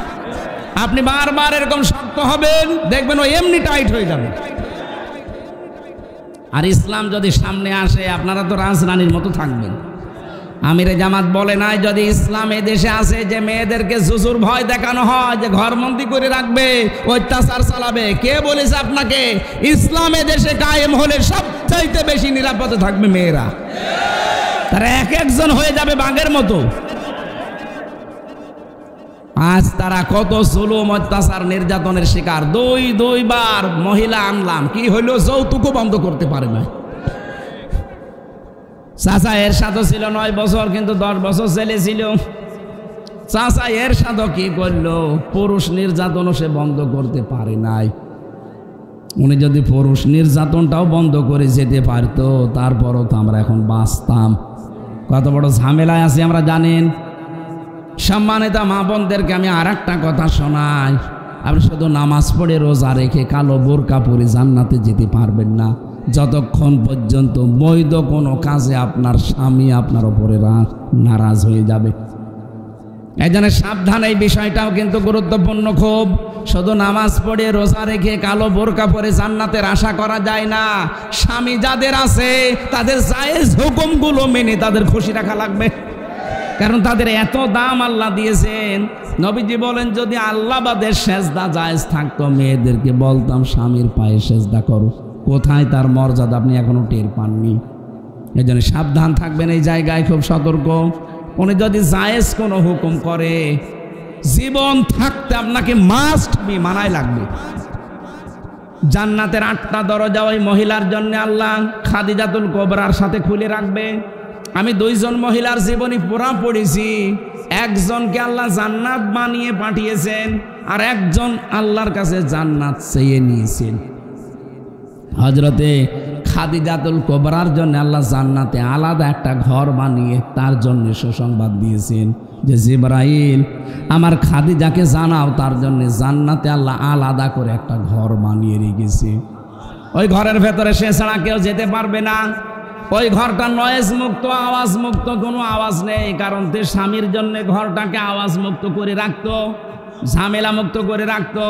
আপনি বারবার এরকম শক্ত হবেন, দেখবেন ও এমনি টাইট হয়ে যাবে। আর ইসলাম যদি সামনে আসে আপনারা তো রাজরানীর মতো থাকবেন। আমিরে জামাত বলে নাই যদি ইসলাম এই দেশে আসে যে মেয়েদেরকে জুজুর ভয় দেখানো হয়, যে ঘরবন্দি করে রাখবে, অত্যাচার চালাবে, কে বলেছে আপনাকে? ইসলাম এই দেশে কায়েম হলে সবচাইতে বেশি নিরাপদে থাকবে মেয়েরা। তারা এক একজন হয়ে যাবে বাঘের মতো। আজ তারা কত জুলুম অত্যাচার নির্যাতনের শিকার। দুইবার মহিলা আনলাম, কি হইল? যৌতুকও বন্ধ করতে পারে না। চাচা এর সাথে ছিল 9 বছর, কিন্তু 10 বছর ছেলে ছিল। চাচা এর সাথে কি করলো? পুরুষ নির্যাতনও সে বন্ধ করতে পারে নাই। উনি যদি পুরুষ নির্যাতনটাও বন্ধ করে যেতে পারতো, তারপরও তো আমরা এখন বাঁচতাম। কত বড় ঝামেলায় আছি আমরা জানেন। সম্মানিত মা বোনদেরকে আমি আর একটা কথা শোনাই, আপনি শুধু নামাজ পড়ে রোজা রেখে কালো বোরকা পরে জান্নাতে যেতে পারবেন না যতক্ষণ পর্যন্ত বৈধ কোনো কাজে আপনার স্বামী আপনার উপরে নারাজ হয়ে যাবে। এই জন্য সাবধান, এই বিষয়টাও কিন্তু গুরুত্বপূর্ণ খুব। শুধু নামাজ পড়ে রোজা রেখে কালো বোরকা পরে জান্নাতের আশা করা যায় না। স্বামী যাদের আছে তাদের জায়েজ হুকুমগুলো মেনে তাদের খুশি রাখা লাগবে, কারণ তাদের এত দাম আল্লাহ দিয়েছেন। নবীজি বলেন যদি আল্লাহ বাদের সেজদা জায়েজ থাকতো, মেয়েদেরকে বলতাম স্বামীর পায়ে সেজদা করো। কোথায় তার মর্যাদা আপনি এখনো টের পাননি। এই জন্য সাবধান থাকবেন এই জায়গায়, খুব সতর্ক। উনি যদি জায়েজ কোনো হুকুম করে, জীবন থাকতে আপনাকে মাস্ট বি মানায় লাগবে। জান্নাতের 8টা দরজা ওই মহিলার জন্য আল্লাহ খাদিজাতুল কুবরার সাথে খুলে রাখবে। আমি 2 জন মহিলার জীবনী পুরা পড়েছি। একজনকে আল্লাহ জান্নাত বানিয়ে পাঠিয়েছেন, আর একজন আল্লাহর কাছে জান্নাত চেয়ে নিয়েছেন। হযরতে খাদিজাতুল কুবরার জন্য আল্লাহ জান্নাতে আলাদা একটা ঘর বানিয়ে তার জন্য সুসংবাদ দিয়েছেন যে জিবরাইল আমার খাদিজাকে জানাও তার জন্য জান্নাতে আল্লাহ আলাদা করে একটা ঘর বানিয়ে রেখেছে। ওই ঘরের ভেতরে সে ছাড়া কেউ যেতে পারবে না। ওই ঘরটা নয়েজ মুক্ত, আওয়াজ মুক্ত, কোনো আওয়াজ নেই, কারণ তে স্বামীর জন্য ঘরটাকে আওয়াজ মুক্ত করে রাখতো, ঝামেলা মুক্ত করে রাখতো।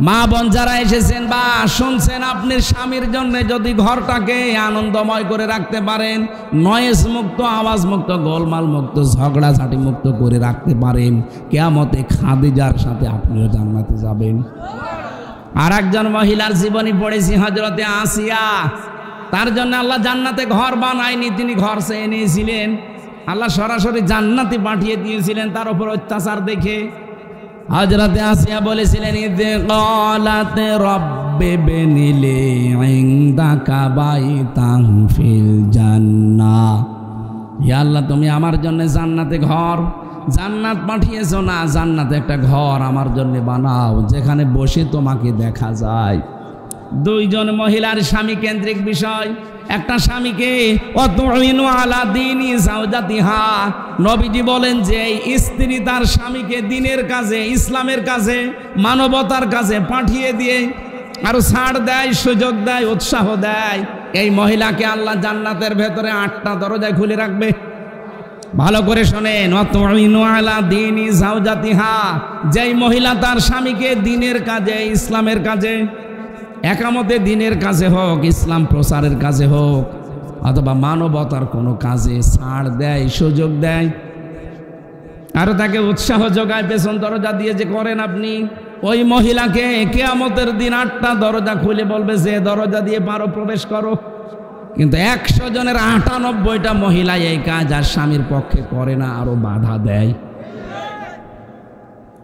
মা বোন যারা এসেছেন বা শুনছেন, আপনি স্বামীর জন্য যদি ঘরটাকে আনন্দময় করে রাখতে পারেন, নয়েজ মুক্ত, আওয়াজ মুক্ত, গোলমাল মুক্ত, ঝগড়াঝাটি মুক্ত করে রাখতে পারেন, কিয়ামতে খাদিজার সাথে আপনিও জান্নাতে যাবেন। আর একজন মহিলার জীবনী পড়েছি, হযরতে আসিয়া। তার জন্য আল্লাহ জান্নাতে ঘর বানায়নি, তিনি ঘর চেয়ে নিয়েছিলেন। আল্লাহ সরাসরি জান্নাতে পাঠিয়ে দিয়েছিলেন তার উপর অত্যাচার দেখে। হযরতে আসিয়া বলেছিলেন ইদে ক্বালাত রাব্বি বিনিলি ইনদাকা বাইতান ফিল জান্নাহ। হে আল্লাহ, তুমি আমার জন্য জান্নাতে ঘর, জান্নাত পাঠিয়েছো না, জান্নাতে একটা ঘর আমার জন্য বানাও যেখানে বসে তোমাকে দেখা যায়। 2 জন মহিলার স্বামী কেন্দ্রিক বিষয়। একটা স্বামীকে অতুইনু আলা দীনি যাওজাতিহা, নবীজি বলেন যে স্ত্রী তার স্বামীকে দ্বীনের কাজে, ইসলামের কাজে, মানবতার কাজে পাঠিয়ে দিয়ে আরো ছাড় দেয়, সুযোগ দেয়, উৎসাহ দেয়, এই মহিলাকে আল্লাহ জান্নাতের ভেতরে 8টা দরজায় খুলে রাখবে। ভালো করে শোনেন, অতুইনু আলা দীনি যাওজাতিহা, যেই মহিলা তার স্বামীকে দ্বীনের কাজে, ইসলামের কাজে, একামতে দিনের কাজে হোক, ইসলাম প্রচারের কাজে হোক, অথবা মানবতার কোনো কাজে ছাড় দেয়, সুযোগ দেয়, আরো তাকে উৎসাহ যোগায় পেছন দরজা দিয়ে যে করেন আপনি, ওই মহিলাকে কিয়ামতের দিন 8টা দরজা খুলে বলবে যে দরজা দিয়ে পারো প্রবেশ করো। কিন্তু 100 জনের 98টা মহিলা এই কাজ আর স্বামীর পক্ষে করে না, আরো বাধা দেয়।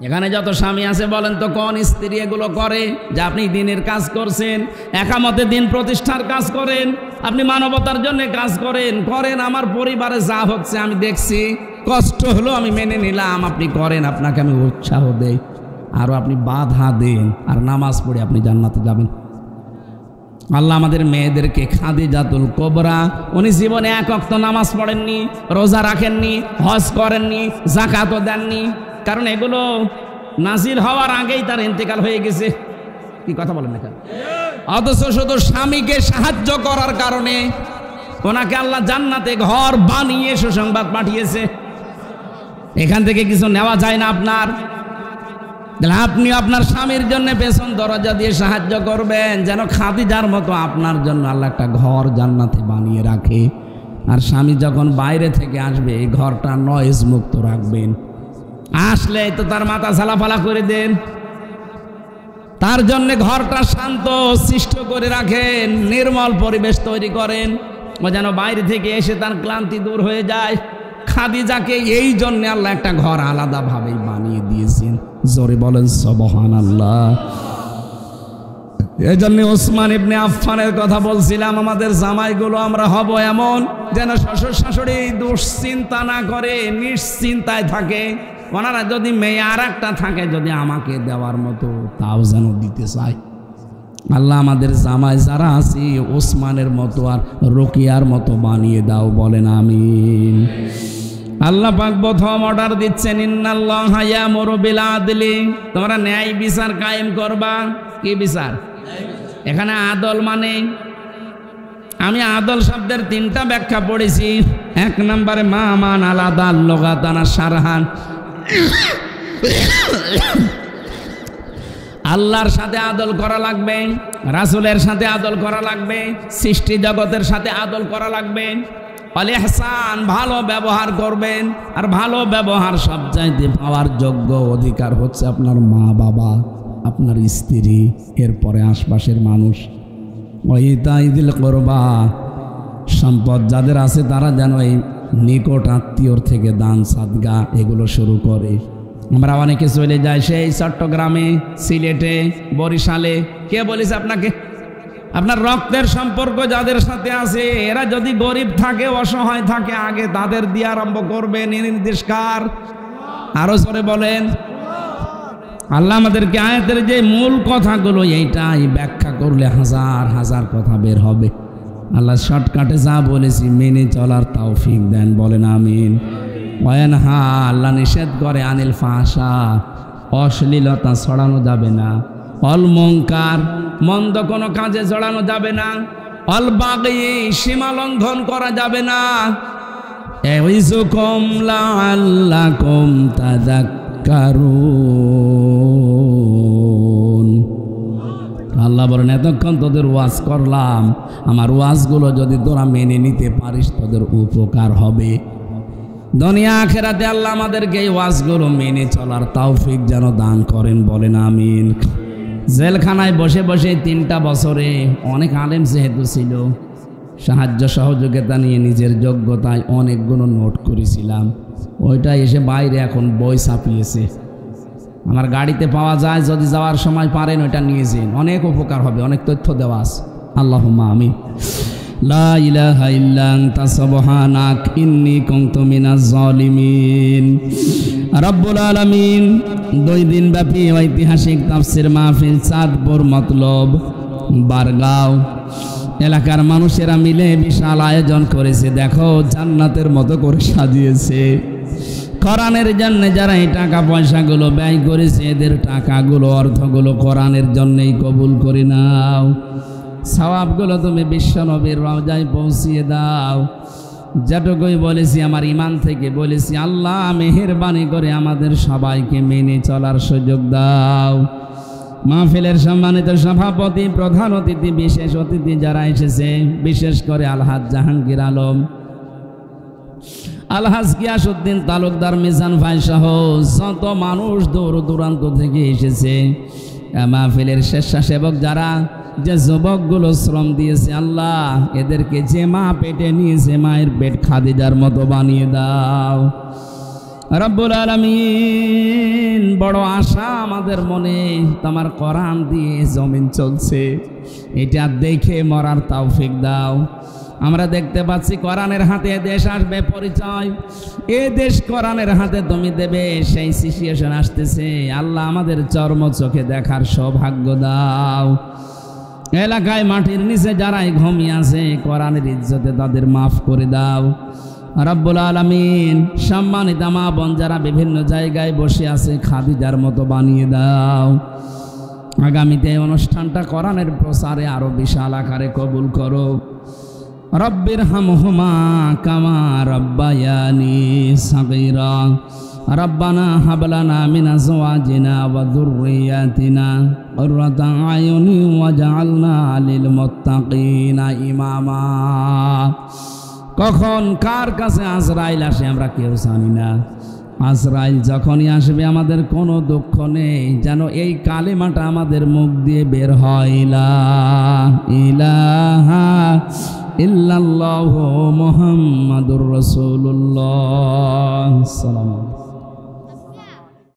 এখানে যত স্বামী আছে বলেন তো কোন স্ত্রী এগুলো করে? যে আপনি দিনের কাজ করছেন, একামতে দিন প্রতিষ্ঠার কাজ করেন, আপনি মানবতার জন্য কাজ করেন, আমার পরিবারে যা হচ্ছে আমি দেখছি, কষ্ট হলো আমি মেনে নিলাম, আপনি করেন, আপনাকে আমি উৎসাহ দেই, আরও আপনি বাধা দেন, আর নামাজ পড়ে আপনি জান্নাতে যাবেন। আল্লাহ আমাদের মেয়েদেরকে খাদিজাতুল কুবরা, উনি জীবনে 1 ওয়াক্ত নামাজ পড়েননি, রোজা রাখেননি, হজ করেননি, যাকাতও দেননি, কারণ এগুলো নাজিল হওয়ার আগেই তার ইন্তেকাল হয়ে গেছে। কি কথা বলেন না? অথচ শুধু স্বামীকে সাহায্য করার কারণে ওনাকে আল্লাহ জান্নাতে ঘর বানিয়ে সুসংবাদ পাঠিয়েছে। এখান থেকে কিছু নেওয়া যায় না আপনার? তাহলে আপনি আপনার স্বামীর জন্য পেছন দরজা দিয়ে সাহায্য করবেন, যেন খাদিজার মতো আপনার জন্য আল্লাহ একটা ঘর জান্নাতে বানিয়ে রাখে। আর স্বামী যখন বাইরে থেকে আসবে এই ঘরটা নয়েজ মুক্ত রাখবেন। আসলে তো তার মাথা ঝালাফালা করে দেন, তার জন্য ঘরটা শান্ত সৃষ্ট করে রাখেন, নির্মল পরিবেশ তৈরি করেন, ও যেন বাইরে থেকে এসে তার ক্লান্তি দূর হয়ে যায়। খাদিজাকে এই জন্য আল্লাহ একটা ঘর আলাদাভাবেই বানিয়ে দিয়েছেন। জোরে বলেন সুবহানাল্লাহ। এই জন্য ওসমান ইবনে আফফানের কথা বলছিলাম, আমাদের জামাইগুলো আমরা হব এমন যেন শ্বশুর শাশুড়ি দুশ্চিন্তা না করে, নিশ্চিন্তায় থাকে। ওনারা যদি মেয়ে আর একটা থাকে যদি আমাকে দেওয়ার মতো, তাও যেন দিতে চায়। আল্লাহ আমাদের জামাই যারা আছি ওসমানের মতো আর রোকিয়ার মতো বানিয়ে দাও, বলেন আমিন। আল্লাহ পাক প্রথম অর্ডার দিচ্ছেন, ইন্নাল্লাহা ইয়ামুরু বিল আদলি, তোমরা ন্যায় বিচার কায়েম করবা। কি বিচার? এখানে আদল মানে, আমি আদল শব্দের তিনটা ব্যাখ্যা পড়েছি। এক নম্বরে মা মান আলাদা লগাতানা সারহান, আল্লাহর সাথে আদল করা লাগবে, রাসূলের সাথে আদল করা লাগবে, সৃষ্টি জগতের সাথে আদল করা লাগবে। আল ইহসান, ভালো ব্যবহার করবেন। আর ভালো ব্যবহার সবচাইতে পাওয়ার যোগ্য অধিকার হচ্ছে আপনার মা বাবা, আপনার স্ত্রী, এরপরে আশপাশের মানুষ। ওয়াইতাইদিল কুরবা, সম্পদ যাদের আছে তারা যেন এই নিকট আত্মীয়র থেকে দান সাদগা এগুলো শুরু করে। আমরা অনেকে চলে যাই সেই চট্টগ্রামে, সিলেটে, বরিশালে। কে বলেছে আপনাকে? আপনার রক্তের সম্পর্ক যাদের সাথে আছে এরা যদি গরিব থাকে, অসহায় থাকে, আগে তাদের দিয়ে আরম্ভ করবেন। নির্দেশকার আরো জোরে বলেন। আল্লাহ আমাদেরকে আয়াতের যে মূল কথাগুলো এইটাই ব্যাখ্যা করলে হাজার হাজার কথা বের হবে। আল্লাহ শর্টকাটে যা বলেছি মেনে চলার তৌফিক দেন, বলেন আমিন। ওয়ানহা, আল্লাহ নিষেধ করে আনিল ফাহশা, অশ্লীলতা ছড়ানো যাবে না। অল মুনকার, মন্দ কোনো কাজে জড়ানো যাবে না। অল বাগি, সীমা লঙ্ঘন করা যাবে না। ইয়াইযুকুম লাআল্লাকুম তাযাক্কারুন, আল্লাহ বলেন এতক্ষণ তোদের ওয়াজ করলাম, আমার ওয়াজগুলো যদি তোরা মেনে নিতে পারিস তোদের উপকার হবে। দুনিয়া আখিরাতে আল্লাহ আমাদেরকে এই ওয়াজগুলো মেনে চলার তৌফিক যেন দান করেন, বলেন আমিন। জেলখানায় বসে বসে 3টা বছরে অনেক আলেম যেহেতু ছিল, সাহায্য সহযোগিতা নিয়ে নিজের যোগ্যতায় অনেকগুলো নোট করেছিলাম। ওইটা এসে বাইরে এখন বই ছাপিয়েছে। আমার গাড়িতে পাওয়া যায়, যদি যাওয়ার সময় পারেন ওইটা নিয়ে যান, অনেক উপকার হবে, অনেক তথ্য দেওয়া আছে। আল্লাহুম্মা আমিন। লা ইলাহা ইল্লা আনতা সুবহানাক ইন্নী কুনতু মিনাজ জালিমিন। রব্বুল আলামিন 2 দিন ব্যাপী ঐতিহাসিক তাফসীর মাহফিল চাঁদপুর মতলব বারগাঁও এলাকার মানুষেরা মিলে বিশাল আয়োজন করেছে। দেখো জান্নাতের মতো করে সাজিয়েছে। কোরআনের জন্য যারা এই টাকা পয়সাগুলো ব্যয় করেছে এদের টাকাগুলো, অর্থগুলো কোরআনের জন্যই কবুল করে নাও। সওয়াবগুলো তুমি বিশ্বনবীর রওজায় পৌঁছিয়ে দাও। যেটুকুই বলেছি আমার ইমান থেকে বলেছি, আল্লাহ মেহেরবানি করে আমাদের সবাইকে মেনে চলার সুযোগ দাও। মাহফিলের সম্মানিত সভাপতি, প্রধান অতিথি, বিশেষ অতিথি যারা এসেছে, বিশেষ করে আলহাজ জাহাঙ্গীর আলম, আলহাজ গিয়াসউদ্দিন তালুকদার, মিজান ভাই সহ যত মানুষ দূর দূরান্ত থেকে এসেছে, মাহফিলের স্বেচ্ছাসেবক যারা, যে যুবকগুলো শ্রম দিয়েছে, আল্লাহ এদেরকে যে মা পেটে নিয়েছে মায়ের পেট খাদিজার মতো বানিয়ে দাও। রব্বুল আলামিন, বড় আশা আমাদের মনে, তোমার কোরআন দিয়ে জমিন চলছে, এটা দেখে মরার তৌফিক দাও। আমরা দেখতে পাচ্ছি কোরআনের হাতে দেশ আসবে পরিচয়, এ দেশ কোরআনের হাতে তুমি দেবে, সেই সিচুয়েশন আসতেছে। আল্লাহ আমাদের চর্ম চোখে দেখার সৌভাগ্য দাও। এলাকায় মাটির নিচে যারাই ঘুমিয়ে আছে কোরআনের ইজ্জতে তাদের মাফ করে দাও। রব্বুল আলামিন, সম্মানিত মা বোন যারা বিভিন্ন জায়গায় বসে আছে খাদিজার মতো বানিয়ে দাও। আগামীতে এই অনুষ্ঠানটা কোরআনের প্রচারে আরো বিশাল আকারে কবুল করো। রব্বির হামহুমা কামা রব্বায়ানি সাগীরা রব্বানা হাব লানা মিন আজওয়াজিনা ওয়া যুররিয়াতিনা কুররাতা আয়ুনি ওয়াজআলনা লিল মুত্তাকিনা ইমামা। কখন কার কাছে আজরাইল আসে আমরা কেউ জানি না। আজরাইল যখনই আসবে আমাদের কোনো দুঃখ নেই, যেন এই কালেমাটা আমাদের মুখ দিয়ে বের হয়, লা ইলাহা ইল্লাল্লাহু মুহাম্মাদুর রাসূলুল্লাহ। সালাম।